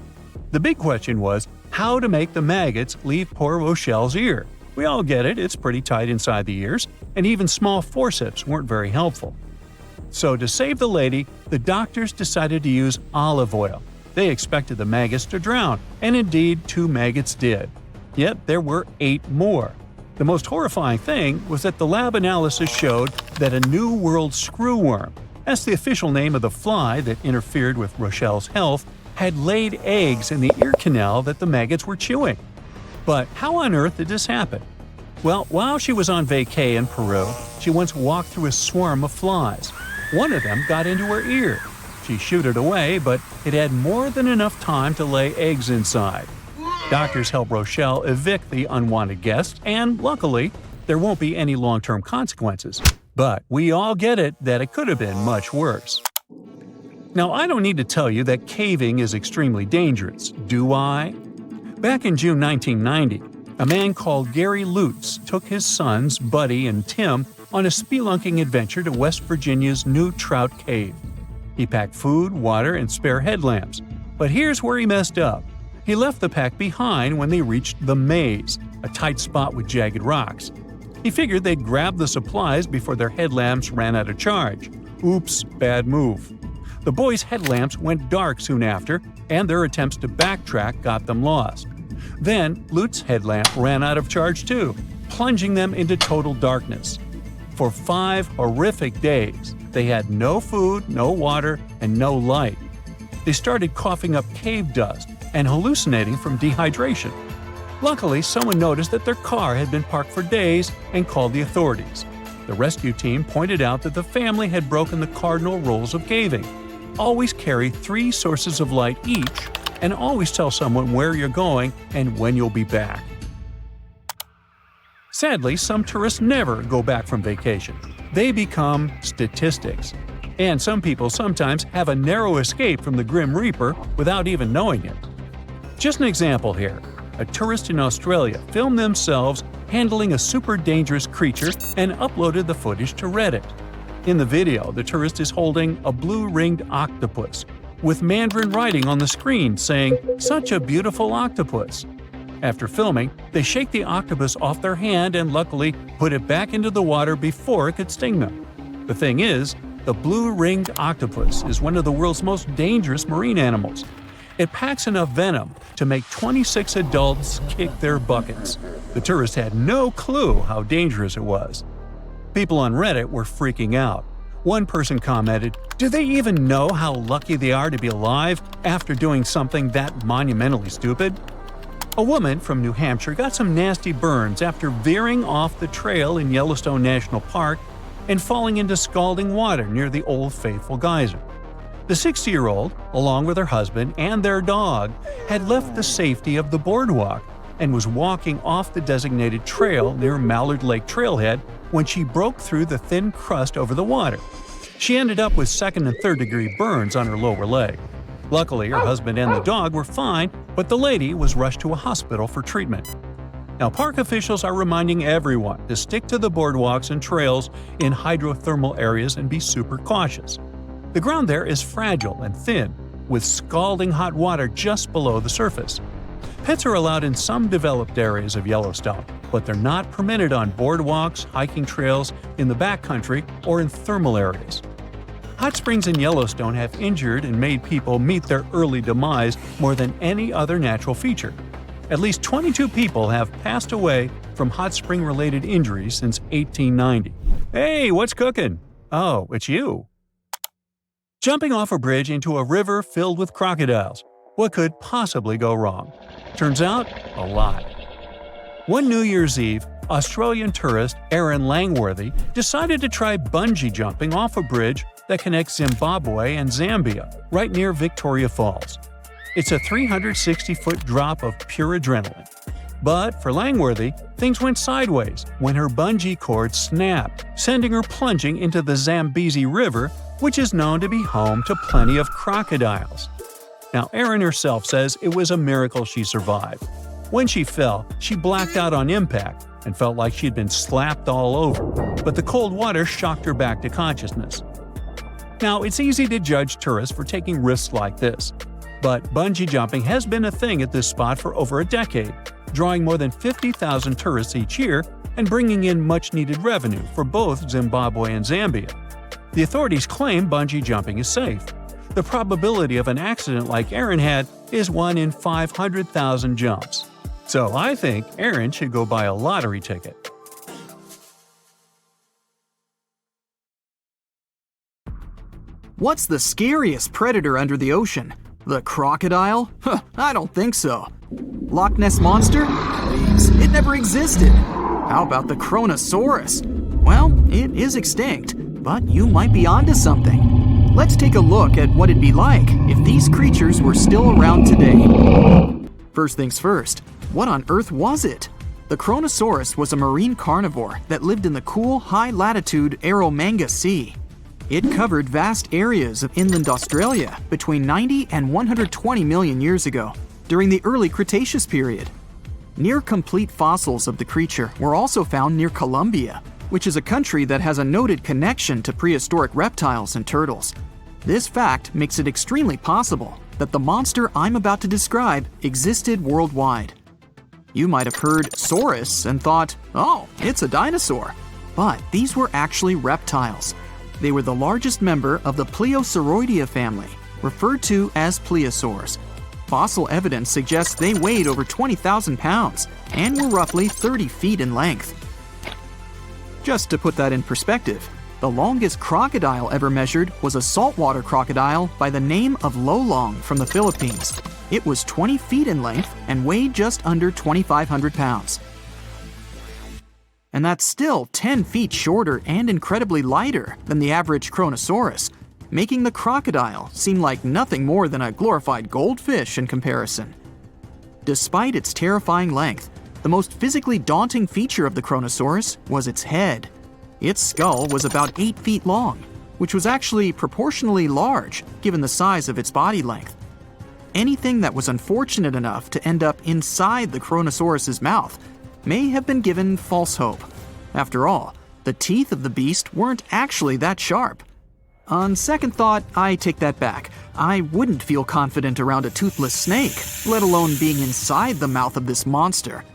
The big question was how to make the maggots leave poor Rochelle's ear. We all get it, it's pretty tight inside the ears, and even small forceps weren't very helpful. So to save the lady, the doctors decided to use olive oil. They expected the maggots to drown, and indeed 2 maggots did. Yet there were 8 more. The most horrifying thing was that the lab analysis showed that a New World screwworm, that's the official name of the fly that interfered with Rochelle's health, had laid eggs in the ear canal that the maggots were chewing. But how on earth did this happen? Well, while she was on vacay in Peru, she once walked through a swarm of flies. One of them got into her ear. She shooed it away, but it had more than enough time to lay eggs inside. Doctors helped Rochelle evict the unwanted guest, and luckily, there won't be any long-term consequences. But we all get it that it could have been much worse. Now, I don't need to tell you that caving is extremely dangerous, do I? Back in June 1990, a man called Gary Lutz took his sons, Buddy and Tim, on a spelunking adventure to West Virginia's New Trout Cave. He packed food, water, and spare headlamps. But here's where he messed up. He left the pack behind when they reached the maze, a tight spot with jagged rocks. He figured they'd grab the supplies before their headlamps ran out of charge. Oops, bad move. The boys' headlamps went dark soon after, and their attempts to backtrack got them lost. Then, Lutz's headlamp ran out of charge too, plunging them into total darkness. For 5 horrific days, they had no food, no water, and no light. They started coughing up cave dust and hallucinating from dehydration. Luckily, someone noticed that their car had been parked for days and called the authorities. The rescue team pointed out that the family had broken the cardinal rules of caving. Always carry 3 sources of light each, and always tell someone where you're going and when you'll be back. Sadly, some tourists never go back from vacation. They become statistics. And some people sometimes have a narrow escape from the Grim Reaper without even knowing it. Just an example here. A tourist in Australia filmed themselves handling a super dangerous creature and uploaded the footage to Reddit. In the video, the tourist is holding a blue-ringed octopus, with Mandarin writing on the screen saying, "Such a beautiful octopus." After filming, they shake the octopus off their hand and luckily put it back into the water before it could sting them. The thing is, the blue-ringed octopus is one of the world's most dangerous marine animals. It packs enough venom to make 26 adults kick their buckets. The tourist had no clue how dangerous it was. People on Reddit were freaking out. One person commented, "Do they even know how lucky they are to be alive after doing something that monumentally stupid?" A woman from New Hampshire got some nasty burns after veering off the trail in Yellowstone National Park and falling into scalding water near the Old Faithful geyser. The 60-year-old, along with her husband and their dog, had left the safety of the boardwalk and was walking off the designated trail near Mallard Lake Trailhead when she broke through the thin crust over the water. She ended up with 2nd and 3rd-degree burns on her lower leg. Luckily, her husband and the dog were fine, but the lady was rushed to a hospital for treatment. Now, park officials are reminding everyone to stick to the boardwalks and trails in hydrothermal areas and be super cautious. The ground there is fragile and thin, with scalding hot water just below the surface. Pets are allowed in some developed areas of Yellowstone, but they're not permitted on boardwalks, hiking trails, in the backcountry, or in thermal areas. Hot springs in Yellowstone have injured and made people meet their early demise more than any other natural feature. At least 22 people have passed away from hot spring-related injuries since 1890. Hey, what's cooking? Oh, it's you. Jumping off a bridge into a river filled with crocodiles. What could possibly go wrong? Turns out, a lot. One New Year's Eve, Australian tourist Aaron Langworthy decided to try bungee jumping off a bridge that connects Zimbabwe and Zambia, right near Victoria Falls. It's a 360-foot drop of pure adrenaline. But for Langworthy, things went sideways when her bungee cord snapped, sending her plunging into the Zambezi River, which is known to be home to plenty of crocodiles. Now, Erin herself says it was a miracle she survived. When she fell, she blacked out on impact and felt like she'd been slapped all over, but the cold water shocked her back to consciousness. Now, it's easy to judge tourists for taking risks like this, but bungee jumping has been a thing at this spot for over a decade, drawing more than 50,000 tourists each year and bringing in much-needed revenue for both Zimbabwe and Zambia. The authorities claim bungee jumping is safe. The probability of an accident like Aaron had is 1 in 500,000 jumps. So I think Aaron should go buy a lottery ticket. What's the scariest predator under the ocean? The crocodile? Huh, I don't think so. Loch Ness Monster? Please, it never existed. How about the Kronosaurus? Well, it is extinct, but you might be onto something. Let's take a look at what it'd be like if these creatures were still around today. First things first, what on earth was it? The Kronosaurus was a marine carnivore that lived in the cool, high-latitude Eromanga Sea. It covered vast areas of inland Australia between 90 and 120 million years ago, during the early Cretaceous period. Near-complete fossils of the creature were also found near Colombia, which is a country that has a noted connection to prehistoric reptiles and turtles. This fact makes it extremely possible that the monster I'm about to describe existed worldwide. You might have heard saurus and thought, oh, it's a dinosaur. But these were actually reptiles. They were the largest member of the Pleosauroidea family, referred to as plesiosaurs. Fossil evidence suggests they weighed over 20,000 pounds and were roughly 30 feet in length. Just to put that in perspective, the longest crocodile ever measured was a saltwater crocodile by the name of Lolong from the Philippines. It was 20 feet in length and weighed just under 2,500 pounds. and that's still 10 feet shorter and incredibly lighter than the average Kronosaurus, making the crocodile seem like nothing more than a glorified goldfish in comparison. Despite its terrifying length, the most physically daunting feature of the Kronosaurus was its head. Its skull was about 8 feet long, which was actually proportionally large given the size of its body length. Anything that was unfortunate enough to end up inside the Kronosaurus's mouth may have been given false hope. After all, the teeth of the beast weren't actually that sharp. On second thought, I take that back. I wouldn't feel confident around a toothless snake, let alone being inside the mouth of this monster.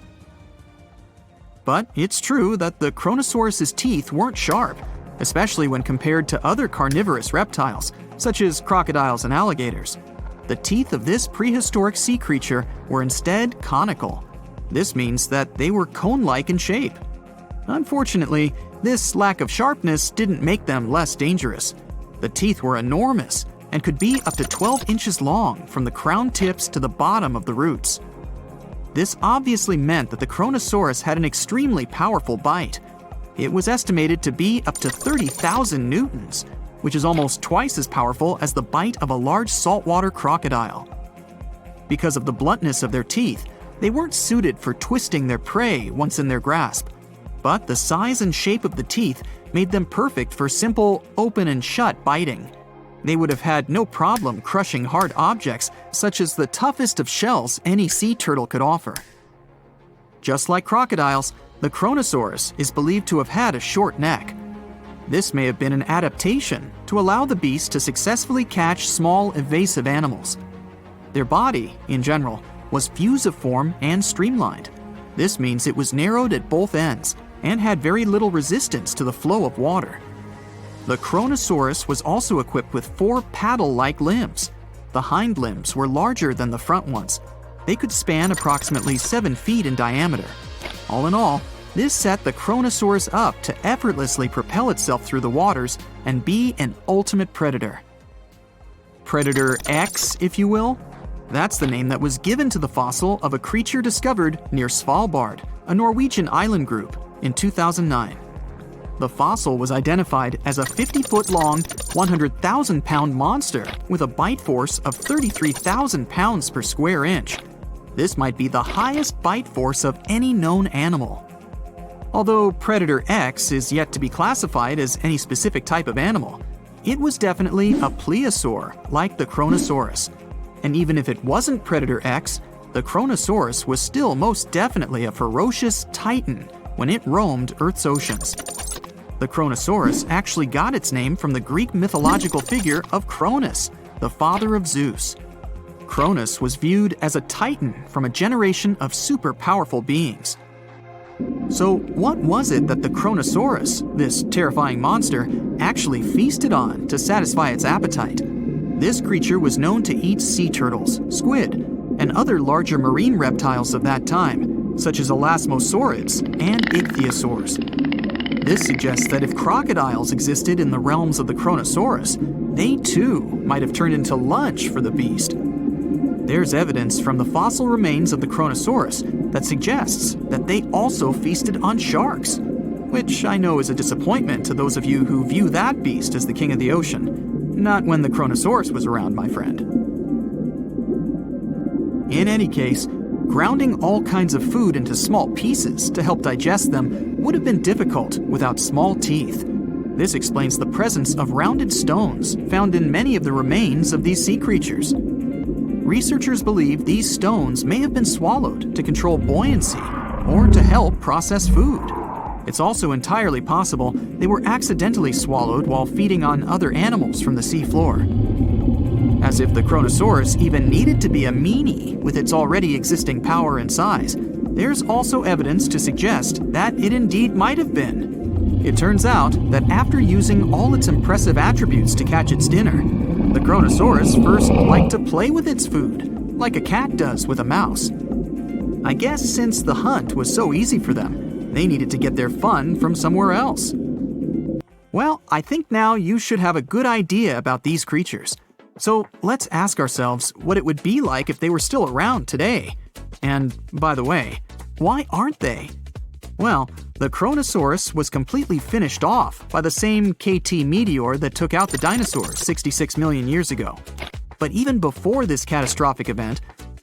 But it's true that the Kronosaurus's teeth weren't sharp, especially when compared to other carnivorous reptiles, such as crocodiles and alligators. The teeth of this prehistoric sea creature were instead conical. This means that they were cone-like in shape. Unfortunately, this lack of sharpness didn't make them less dangerous. The teeth were enormous and could be up to 12 inches long from the crown tips to the bottom of the roots. This obviously meant that the Kronosaurus had an extremely powerful bite. It was estimated to be up to 30,000 newtons, which is almost twice as powerful as the bite of a large saltwater crocodile. Because of the bluntness of their teeth, they weren't suited for twisting their prey once in their grasp, but the size and shape of the teeth made them perfect for simple open and shut biting. They would have had no problem crushing hard objects such as the toughest of shells any sea turtle could offer. Just like crocodiles, the Kronosaurus is believed to have had a short neck. This may have been an adaptation to allow the beast to successfully catch small, evasive animals. Their body, in general, was fusiform and streamlined. This means it was narrowed at both ends and had very little resistance to the flow of water. The Kronosaurus was also equipped with 4 paddle-like limbs. The hind limbs were larger than the front ones. They could span approximately 7 feet in diameter. All in all, this set the Kronosaurus up to effortlessly propel itself through the waters and be an ultimate predator. Predator X, if you will? That's the name that was given to the fossil of a creature discovered near Svalbard, a Norwegian island group, in 2009. The fossil was identified as a 50-foot-long, 100,000-pound monster with a bite force of 33,000 pounds per square inch. This might be the highest bite force of any known animal. Although Predator X is yet to be classified as any specific type of animal, it was definitely a plesiosaur like the Kronosaurus. And even if it wasn't Predator X, the Kronosaurus was still most definitely a ferocious titan when it roamed Earth's oceans. The Kronosaurus actually got its name from the Greek mythological figure of Cronus, the father of Zeus. Cronus was viewed as a titan from a generation of super powerful beings. So what was it that the Kronosaurus, this terrifying monster, actually feasted on to satisfy its appetite? This creature was known to eat sea turtles, squid, and other larger marine reptiles of that time, such as elasmosaurids and ichthyosaurs. This suggests that if crocodiles existed in the realms of the Kronosaurus, they too might have turned into lunch for the beast. There's evidence from the fossil remains of the Kronosaurus that suggests that they also feasted on sharks, which I know is a disappointment to those of you who view that beast as the king of the ocean. Not when the Kronosaurus was around, my friend. In any case, grounding all kinds of food into small pieces to help digest them would have been difficult without small teeth. This explains the presence of rounded stones found in many of the remains of these sea creatures. Researchers believe these stones may have been swallowed to control buoyancy or to help process food. It's also entirely possible they were accidentally swallowed while feeding on other animals from the seafloor. As if the Kronosaurus even needed to be a meanie with its already existing power and size, there's also evidence to suggest that it indeed might have been. It turns out that after using all its impressive attributes to catch its dinner, the Kronosaurus first liked to play with its food, like a cat does with a mouse. I guess since the hunt was so easy for them, they needed to get their fun from somewhere else. Well, I think now you should have a good idea about these creatures. So let's ask ourselves what it would be like if they were still around today. And by the way, why aren't they? Well, the Kronosaurus was completely finished off by the same KT meteor that took out the dinosaurs 66 million years ago. But even before this catastrophic event,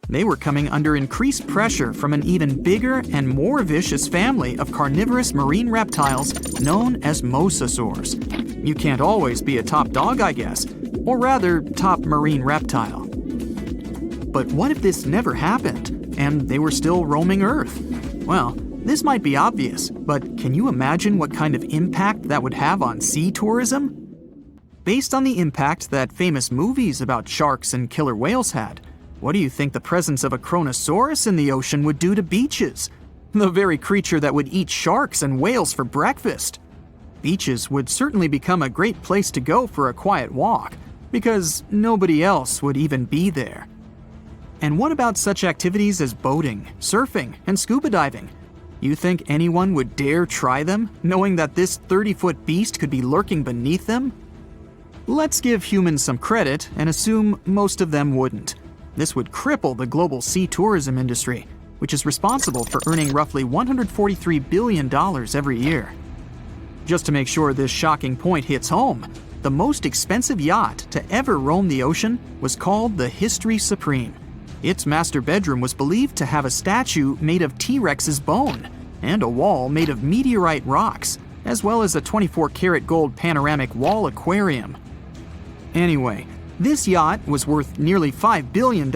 they were coming under increased pressure from an even bigger and more vicious family of carnivorous marine reptiles known as mosasaurs. You can't always be a top dog, I guess, or rather, top marine reptile. But what if this never happened, and they were still roaming Earth? Well, this might be obvious, but can you imagine what kind of impact that would have on sea tourism? Based on the impact that famous movies about sharks and killer whales had, what do you think the presence of a Kronosaurus in the ocean would do to beaches? The very creature that would eat sharks and whales for breakfast. Beaches would certainly become a great place to go for a quiet walk, because nobody else would even be there. And what about such activities as boating, surfing, and scuba diving? You think anyone would dare try them, knowing that this 30-foot beast could be lurking beneath them? Let's give humans some credit and assume most of them wouldn't. This would cripple the global sea tourism industry, which is responsible for earning roughly $143 billion every year. Just to make sure this shocking point hits home, the most expensive yacht to ever roam the ocean was called the History Supreme. Its master bedroom was believed to have a statue made of T-Rex's bone and a wall made of meteorite rocks, as well as a 24-karat gold panoramic wall aquarium. Anyway, this yacht was worth nearly $5 billion,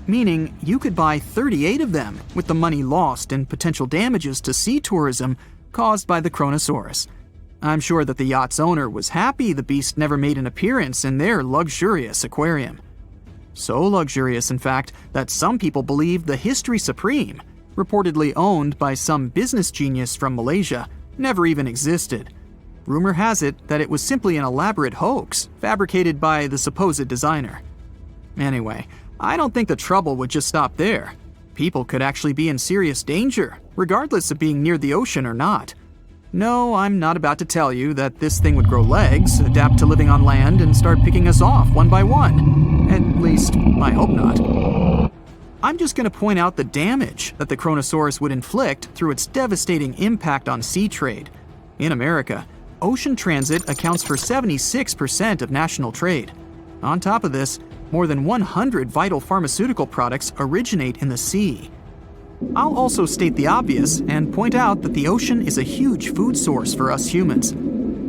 meaning you could buy 38 of them with the money lost in potential damages to sea tourism caused by the Kronosaurus. I'm sure that the yacht's owner was happy the beast never made an appearance in their luxurious aquarium. So luxurious, in fact, that some people believe the History Supreme, reportedly owned by some business genius from Malaysia, never even existed. Rumor has it that it was simply an elaborate hoax fabricated by the supposed designer. Anyway, I don't think the trouble would just stop there. People could actually be in serious danger, regardless of being near the ocean or not. No, I'm not about to tell you that this thing would grow legs, adapt to living on land, and start picking us off one by one. At least, I hope not. I'm just going to point out the damage that the Kronosaurus would inflict through its devastating impact on sea trade. In America, ocean transit accounts for 76% of national trade. On top of this, more than 100 vital pharmaceutical products originate in the sea. I'll also state the obvious and point out that the ocean is a huge food source for us humans.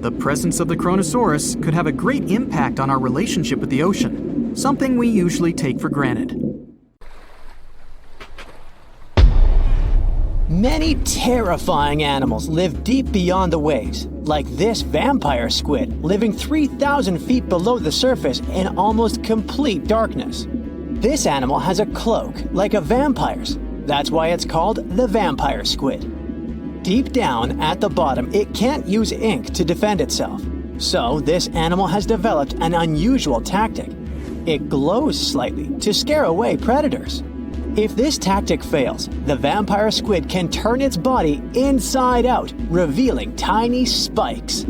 The presence of the Kronosaurus could have a great impact on our relationship with the ocean, something we usually take for granted. Many terrifying animals live deep beyond the waves, like this vampire squid living 3,000 feet below the surface in almost complete darkness. This animal has a cloak, like a vampire's. That's why it's called the vampire squid. Deep down at the bottom, it can't use ink to defend itself. So this animal has developed an unusual tactic. It glows slightly to scare away predators. If this tactic fails, the vampire squid can turn its body inside out, revealing tiny spikes.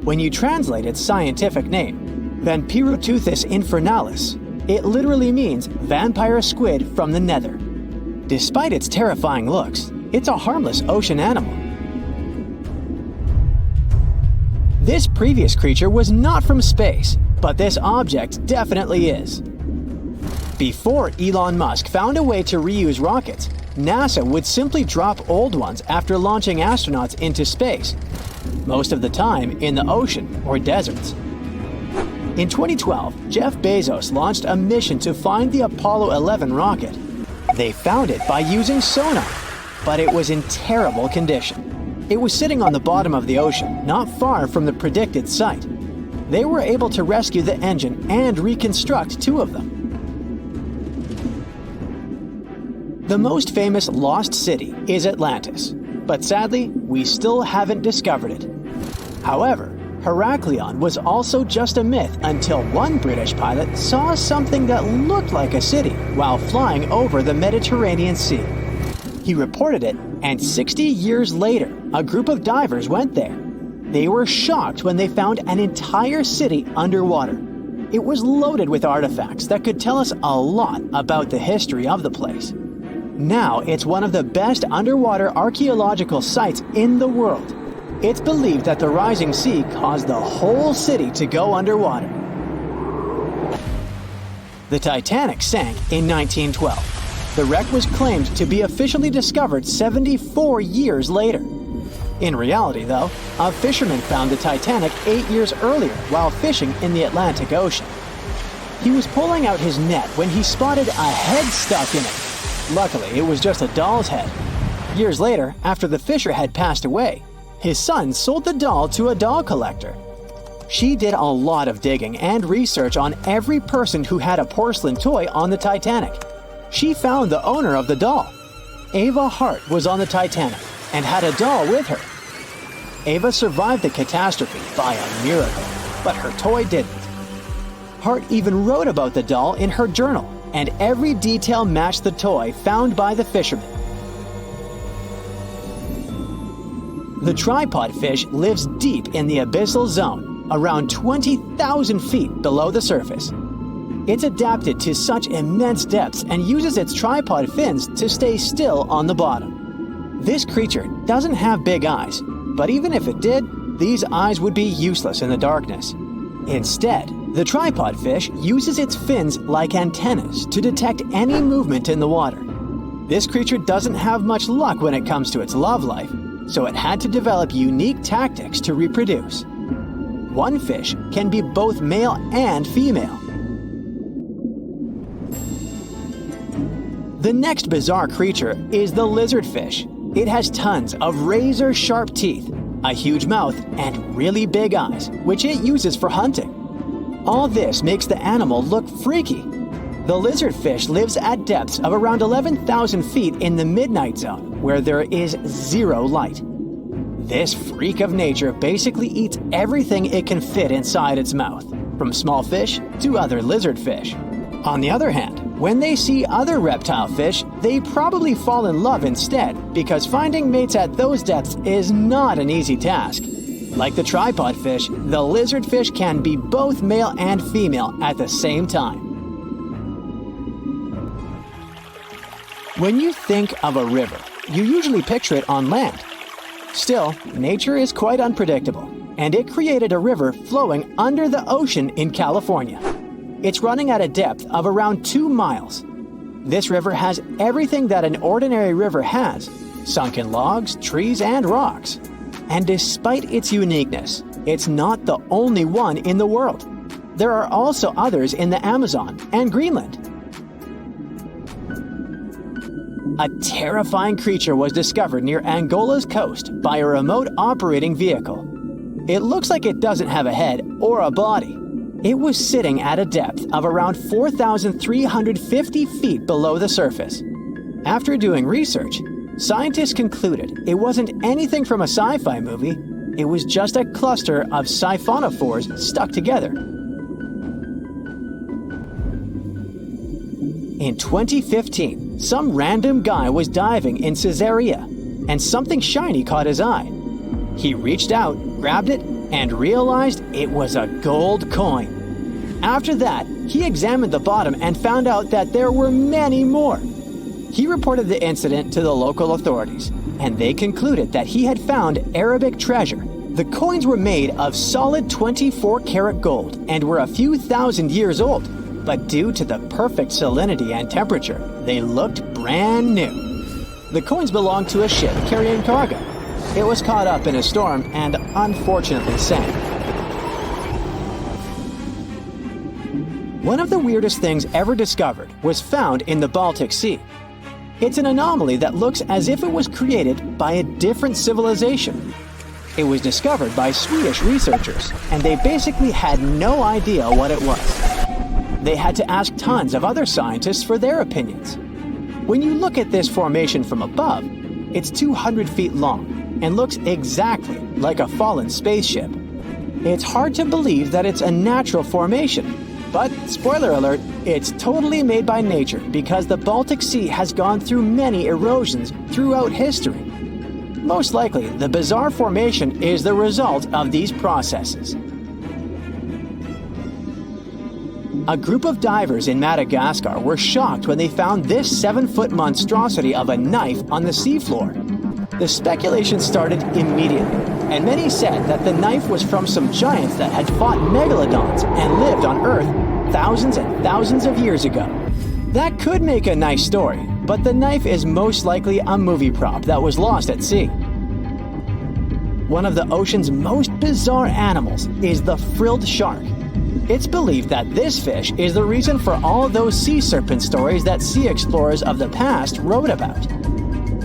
When you translate its scientific name, Vampiroteuthis infernalis, it literally means vampire squid from the nether. Despite its terrifying looks, it's a harmless ocean animal. This previous creature was not from space, but this object definitely is. Before Elon Musk found a way to reuse rockets, NASA would simply drop old ones after launching astronauts into space, most of the time in the ocean or deserts. In 2012, Jeff Bezos launched a mission to find the Apollo 11 rocket. They found it by using sonar, but it was in terrible condition. It was sitting on the bottom of the ocean, not far from the predicted site. They were able to rescue the engine and reconstruct 2 of them. The most famous lost city is Atlantis, but sadly, we still haven't discovered it. However, Heraklion was also just a myth until one British pilot saw something that looked like a city while flying over the Mediterranean Sea. He reported it, and 60 years later, a group of divers went there. They were shocked when they found an entire city underwater. It was loaded with artifacts that could tell us a lot about the history of the place. Now it's one of the best underwater archaeological sites in the world. It's believed that the rising sea caused the whole city to go underwater. The Titanic sank in 1912. The wreck was claimed to be officially discovered 74 years later. In reality, though, a fisherman found the Titanic 8 years earlier while fishing in the Atlantic Ocean. He was pulling out his net when he spotted a head stuck in it. Luckily, it was just a doll's head. Years later, after the fisher had passed away, his son sold the doll to a doll collector. She did a lot of digging and research on every person who had a porcelain toy on the Titanic. She found the owner of the doll. Ava Hart was on the Titanic and had a doll with her. Ava survived the catastrophe by a miracle, but her toy didn't. Hart even wrote about the doll in her journal, and every detail matched the toy found by the fisherman. The tripod fish lives deep in the abyssal zone, around 20,000 feet below the surface. It's adapted to such immense depths and uses its tripod fins to stay still on the bottom. This creature doesn't have big eyes, but even if it did, these eyes would be useless in the darkness. Instead, the tripod fish uses its fins like antennas to detect any movement in the water. This creature doesn't have much luck when it comes to its love life, so it had to develop unique tactics to reproduce. One fish can be both male and female. The next bizarre creature is the lizardfish. It has tons of razor-sharp teeth, a huge mouth, and really big eyes, which it uses for hunting. All this makes the animal look freaky. The lizardfish lives at depths of around 11,000 feet in the midnight zone, where there is zero light. This freak of nature basically eats everything it can fit inside its mouth, from small fish to other lizardfish. On the other hand, when they see other reptile fish, they probably fall in love instead, because finding mates at those depths is not an easy task. Like the tripod fish, the lizardfish can be both male and female at the same time. When you think of a river, you usually picture it on land. Still, nature is quite unpredictable, and it created a river flowing under the ocean in California. It's running at a depth of around 2 miles. This river has everything that an ordinary river has: sunken logs, trees, and rocks. And despite its uniqueness, it's not the only one in the world. There are also others in the Amazon and Greenland. A terrifying creature was discovered near Angola's coast by a remote operating vehicle. It looks like it doesn't have a head or a body. It was sitting at a depth of around 4,350 feet below the surface. After doing research, scientists concluded it wasn't anything from a sci-fi movie. It was just a cluster of siphonophores stuck together. In 2015, some random guy was diving in Caesarea, and something shiny caught his eye. He reached out, grabbed it, and realized it was a gold coin. After that, he examined the bottom and found out that there were many more. He reported the incident to the local authorities, and they concluded that he had found Arabic treasure. The coins were made of solid 24-karat gold and were a few thousand years old, but due to the perfect salinity and temperature, they looked brand new. The coins belonged to a ship carrying cargo. It was caught up in a storm and unfortunately sank. One of the weirdest things ever discovered was found in the Baltic Sea. It's an anomaly that looks as if it was created by a different civilization. It was discovered by Swedish researchers, and they basically had no idea what it was. They had to ask tons of other scientists for their opinions. When you look at this formation from above, it's 200 feet long and looks exactly like a fallen spaceship. It's hard to believe that it's a natural formation, but spoiler alert, it's totally made by nature because the Baltic Sea has gone through many erosions throughout history. Most likely, the bizarre formation is the result of these processes. A group of divers in Madagascar were shocked when they found this 7-foot monstrosity of a knife on the seafloor. The speculation started immediately, and many said that the knife was from some giants that had fought megalodons and lived on Earth thousands and thousands of years ago. That could make a nice story, but the knife is most likely a movie prop that was lost at sea. One of the ocean's most bizarre animals is the frilled shark. It's believed that this fish is the reason for all those sea serpent stories that sea explorers of the past wrote about.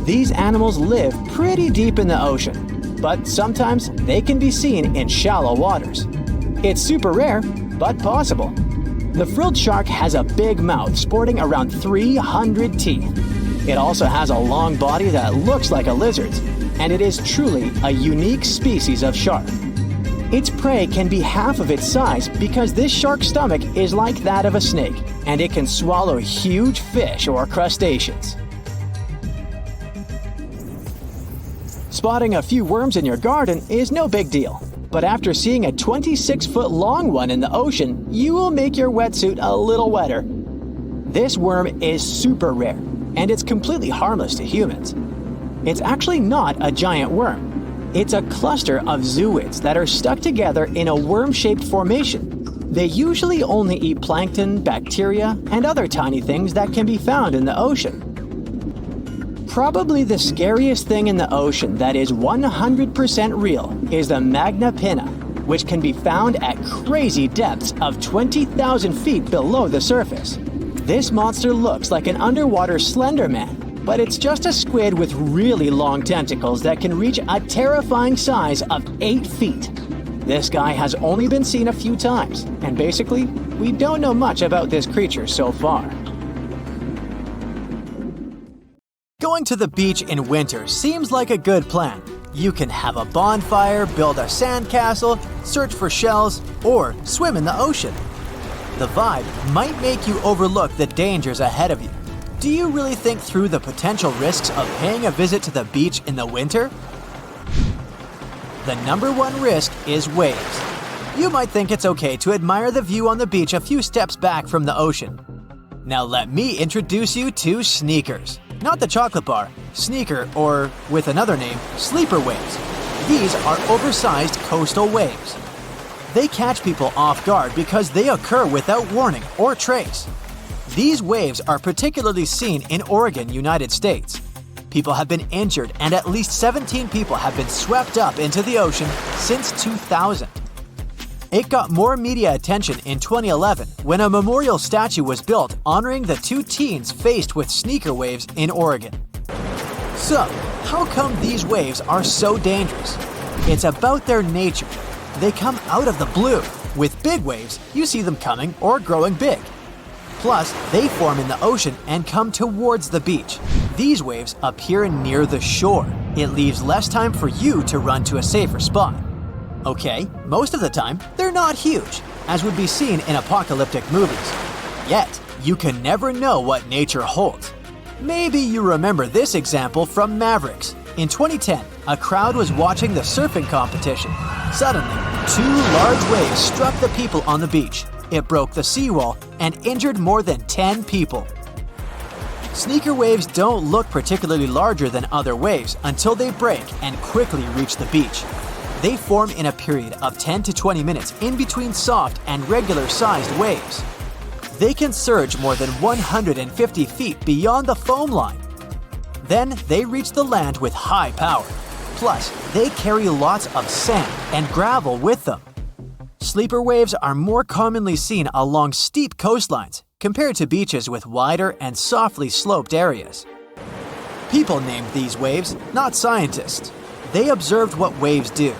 These animals live pretty deep in the ocean, but sometimes they can be seen in shallow waters. It's super rare, but possible. The frilled shark has a big mouth sporting around 300 teeth. It also has a long body that looks like a lizard's, and it is truly a unique species of shark. Its prey can be half of its size because this shark's stomach is like that of a snake, and it can swallow huge fish or crustaceans. Spotting a few worms in your garden is no big deal, but after seeing a 26-foot long one in the ocean, you will make your wetsuit a little wetter. This worm is super rare, and it's completely harmless to humans. It's actually not a giant worm. It's a cluster of zooids that are stuck together in a worm-shaped formation. They usually only eat plankton, bacteria, and other tiny things that can be found in the ocean. Probably the scariest thing in the ocean that is 100% real is the magna pinna, which can be found at crazy depths of 20,000 feet below the surface. This monster looks like an underwater Slender Man, but it's just a squid with really long tentacles that can reach a terrifying size of 8 feet. This guy has only been seen a few times, and basically, we don't know much about this creature so far. Going to the beach in winter seems like a good plan. You can have a bonfire, build a sandcastle, search for shells, or swim in the ocean. The vibe might make you overlook the dangers ahead of you. Do you really think through the potential risks of paying a visit to the beach in the winter? The number one risk is waves. You might think it's okay to admire the view on the beach a few steps back from the ocean. Now let me introduce you to sneakers. Not the chocolate bar, sneaker, or with another name, sleeper waves. These are oversized coastal waves. They catch people off guard because they occur without warning or trace. These waves are particularly seen in Oregon, United States. People have been injured and at least 17 people have been swept up into the ocean since 2000. It got more media attention in 2011 when a memorial statue was built honoring the 2 teens faced with sneaker waves in Oregon. So, how come these waves are so dangerous? It's about their nature. They come out of the blue. With big waves, you see them coming or growing big. Plus, they form in the ocean and come towards the beach. These waves appear near the shore. It leaves less time for you to run to a safer spot. Okay, most of the time, they're not huge, as would be seen in apocalyptic movies. Yet, you can never know what nature holds. Maybe you remember this example from Mavericks. In 2010, a crowd was watching the surfing competition. Suddenly, 2 large waves struck the people on the beach. It broke the seawall and injured more than 10 people. Sneaker waves don't look particularly larger than other waves until they break and quickly reach the beach. They form in a period of 10 to 20 minutes in between soft and regular-sized waves. They can surge more than 150 feet beyond the foam line. Then they reach the land with high power. Plus, they carry lots of sand and gravel with them. Sleeper waves are more commonly seen along steep coastlines compared to beaches with wider and softly sloped areas. People named these waves, not scientists. They observed what waves do.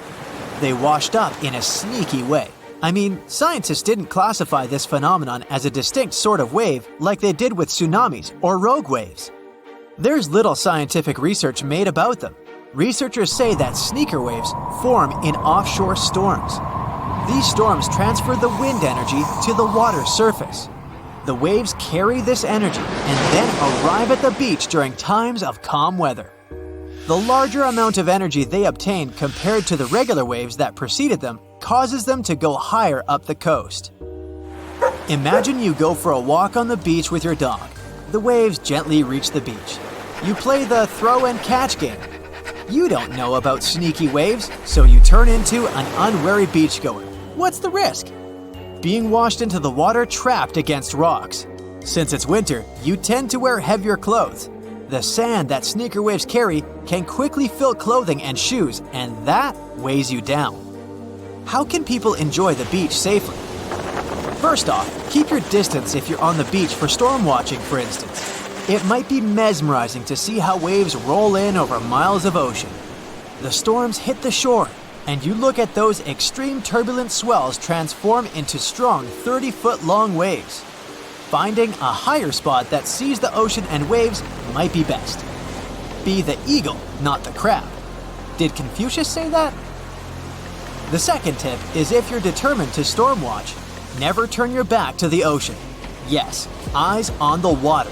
They washed up in a sneaky way. I mean, scientists didn't classify this phenomenon as a distinct sort of wave like they did with tsunamis or rogue waves. There's little scientific research made about them. Researchers say that sneaker waves form in offshore storms. These storms transfer the wind energy to the water's surface. The waves carry this energy and then arrive at the beach during times of calm weather. The larger amount of energy they obtain compared to the regular waves that preceded them causes them to go higher up the coast. Imagine you go for a walk on the beach with your dog. The waves gently reach the beach. You play the throw and catch game. You don't know about sneaky waves, so you turn into an unwary beachgoer. What's the risk? Being washed into the water trapped against rocks. Since it's winter, you tend to wear heavier clothes. The sand that sneaker waves carry can quickly fill clothing and shoes, and that weighs you down. How can people enjoy the beach safely? First off, keep your distance if you're on the beach for storm watching, for instance. It might be mesmerizing to see how waves roll in over miles of ocean. The storms hit the shore, and you look at those extreme turbulent swells transform into strong 30-foot-long waves. Finding a higher spot that sees the ocean and waves might be best. Be the eagle, not the crab. Did Confucius say that? The second tip is if you're determined to storm watch, never turn your back to the ocean. Yes, eyes on the water.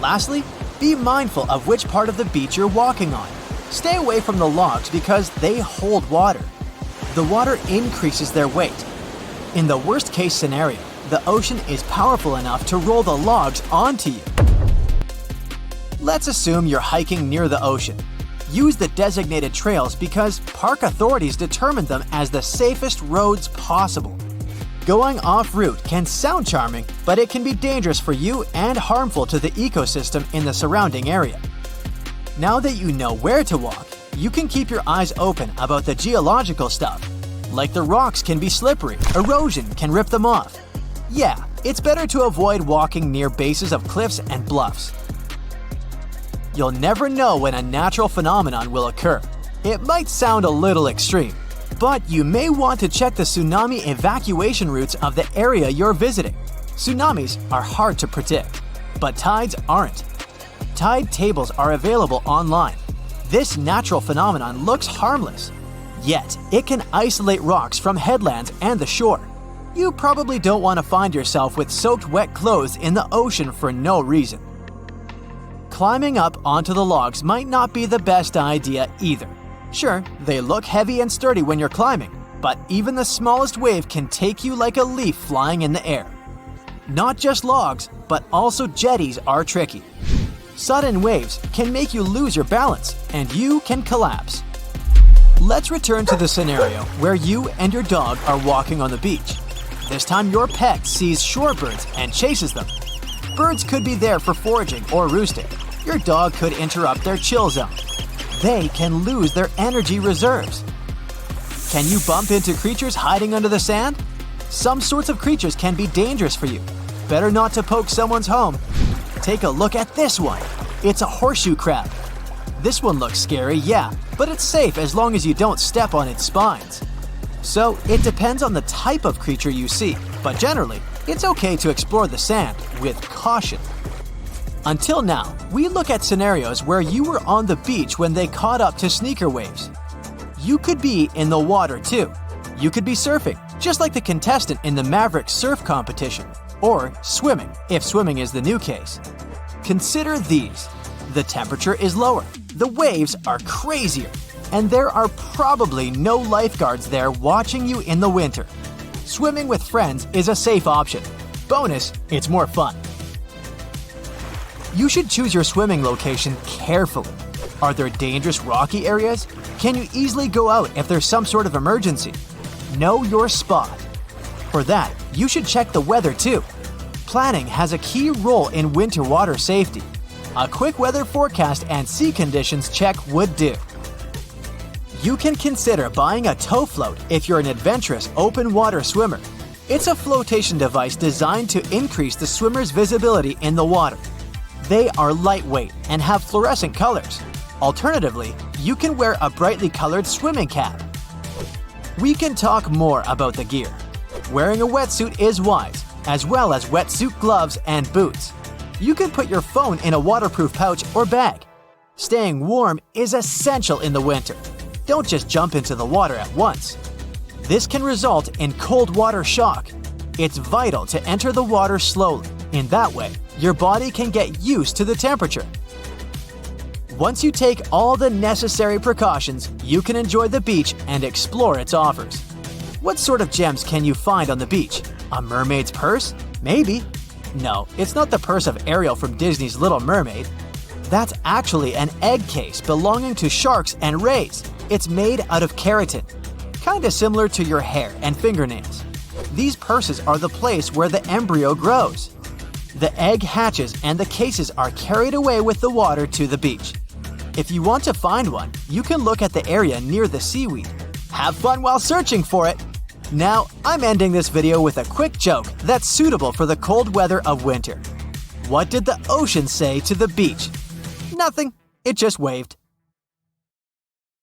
Lastly, be mindful of which part of the beach you're walking on. Stay away from the logs because they hold water. The water increases their weight. In the worst-case scenario, the ocean is powerful enough to roll the logs onto you. Let's assume you're hiking near the ocean. Use the designated trails because park authorities determine them as the safest roads possible. Going off-route can sound charming, but it can be dangerous for you and harmful to the ecosystem in the surrounding area. Now that you know where to walk, you can keep your eyes open about the geological stuff. Like the rocks can be slippery, erosion can rip them off. Yeah, it's better to avoid walking near bases of cliffs and bluffs. You'll never know when a natural phenomenon will occur. It might sound a little extreme, but you may want to check the tsunami evacuation routes of the area you're visiting. Tsunamis are hard to predict, but tides aren't. Tide tables are available online. This natural phenomenon looks harmless, yet it can isolate rocks from headlands and the shore. You probably don't want to find yourself with soaked wet clothes in the ocean for no reason. Climbing up onto the logs might not be the best idea either. Sure, they look heavy and sturdy when you're climbing, but even the smallest wave can take you like a leaf flying in the air. Not just logs, but also jetties are tricky. Sudden waves can make you lose your balance, and you can collapse. Let's return to the scenario where you and your dog are walking on the beach. This time your pet sees shorebirds and chases them. Birds could be there for foraging or roosting. Your dog could interrupt their chill zone. They can lose their energy reserves. Can you bump into creatures hiding under the sand? Some sorts of creatures can be dangerous for you. Better not to poke someone's home. Take a look at this one. It's a horseshoe crab. This one looks scary, yeah, but it's safe as long as you don't step on its spines. So it depends on the type of creature you see, but generally, it's okay to explore the sand with caution. Until now, we look at scenarios where you were on the beach when they caught up to sneaker waves. You could be in the water too. You could be surfing, just like the contestant in the Maverick surf competition, or swimming, if swimming is the new case. Consider these. The temperature is lower, the waves are crazier, and there are probably no lifeguards there watching you in the winter. Swimming with friends is a safe option. Bonus, it's more fun. You should choose your swimming location carefully. Are there dangerous rocky areas? Can you easily go out if there's some sort of emergency? Know your spot. For that, you should check the weather too. Planning has a key role in winter water safety. A quick weather forecast and sea conditions check would do. You can consider buying a tow float if you're an adventurous open water swimmer. It's a flotation device designed to increase the swimmer's visibility in the water. They are lightweight and have fluorescent colors. Alternatively, you can wear a brightly colored swimming cap. We can talk more about the gear. Wearing a wetsuit is wise, as well as wetsuit gloves and boots. You can put your phone in a waterproof pouch or bag. Staying warm is essential in the winter. Don't just jump into the water at once. This can result in cold water shock. It's vital to enter the water slowly. In that way, your body can get used to the temperature. Once you take all the necessary precautions, you can enjoy the beach and explore its offers. What sort of gems can you find on the beach? A mermaid's purse? Maybe. No, it's not the purse of Ariel from Disney's Little Mermaid. That's actually an egg case belonging to sharks and rays. It's made out of keratin, kinda similar to your hair and fingernails. These purses are the place where the embryo grows. The egg hatches and the cases are carried away with the water to the beach. If you want to find one, you can look at the area near the seaweed. Have fun while searching for it! Now, I'm ending this video with a quick joke that's suitable for the cold weather of winter. What did the ocean say to the beach? Nothing. It just waved.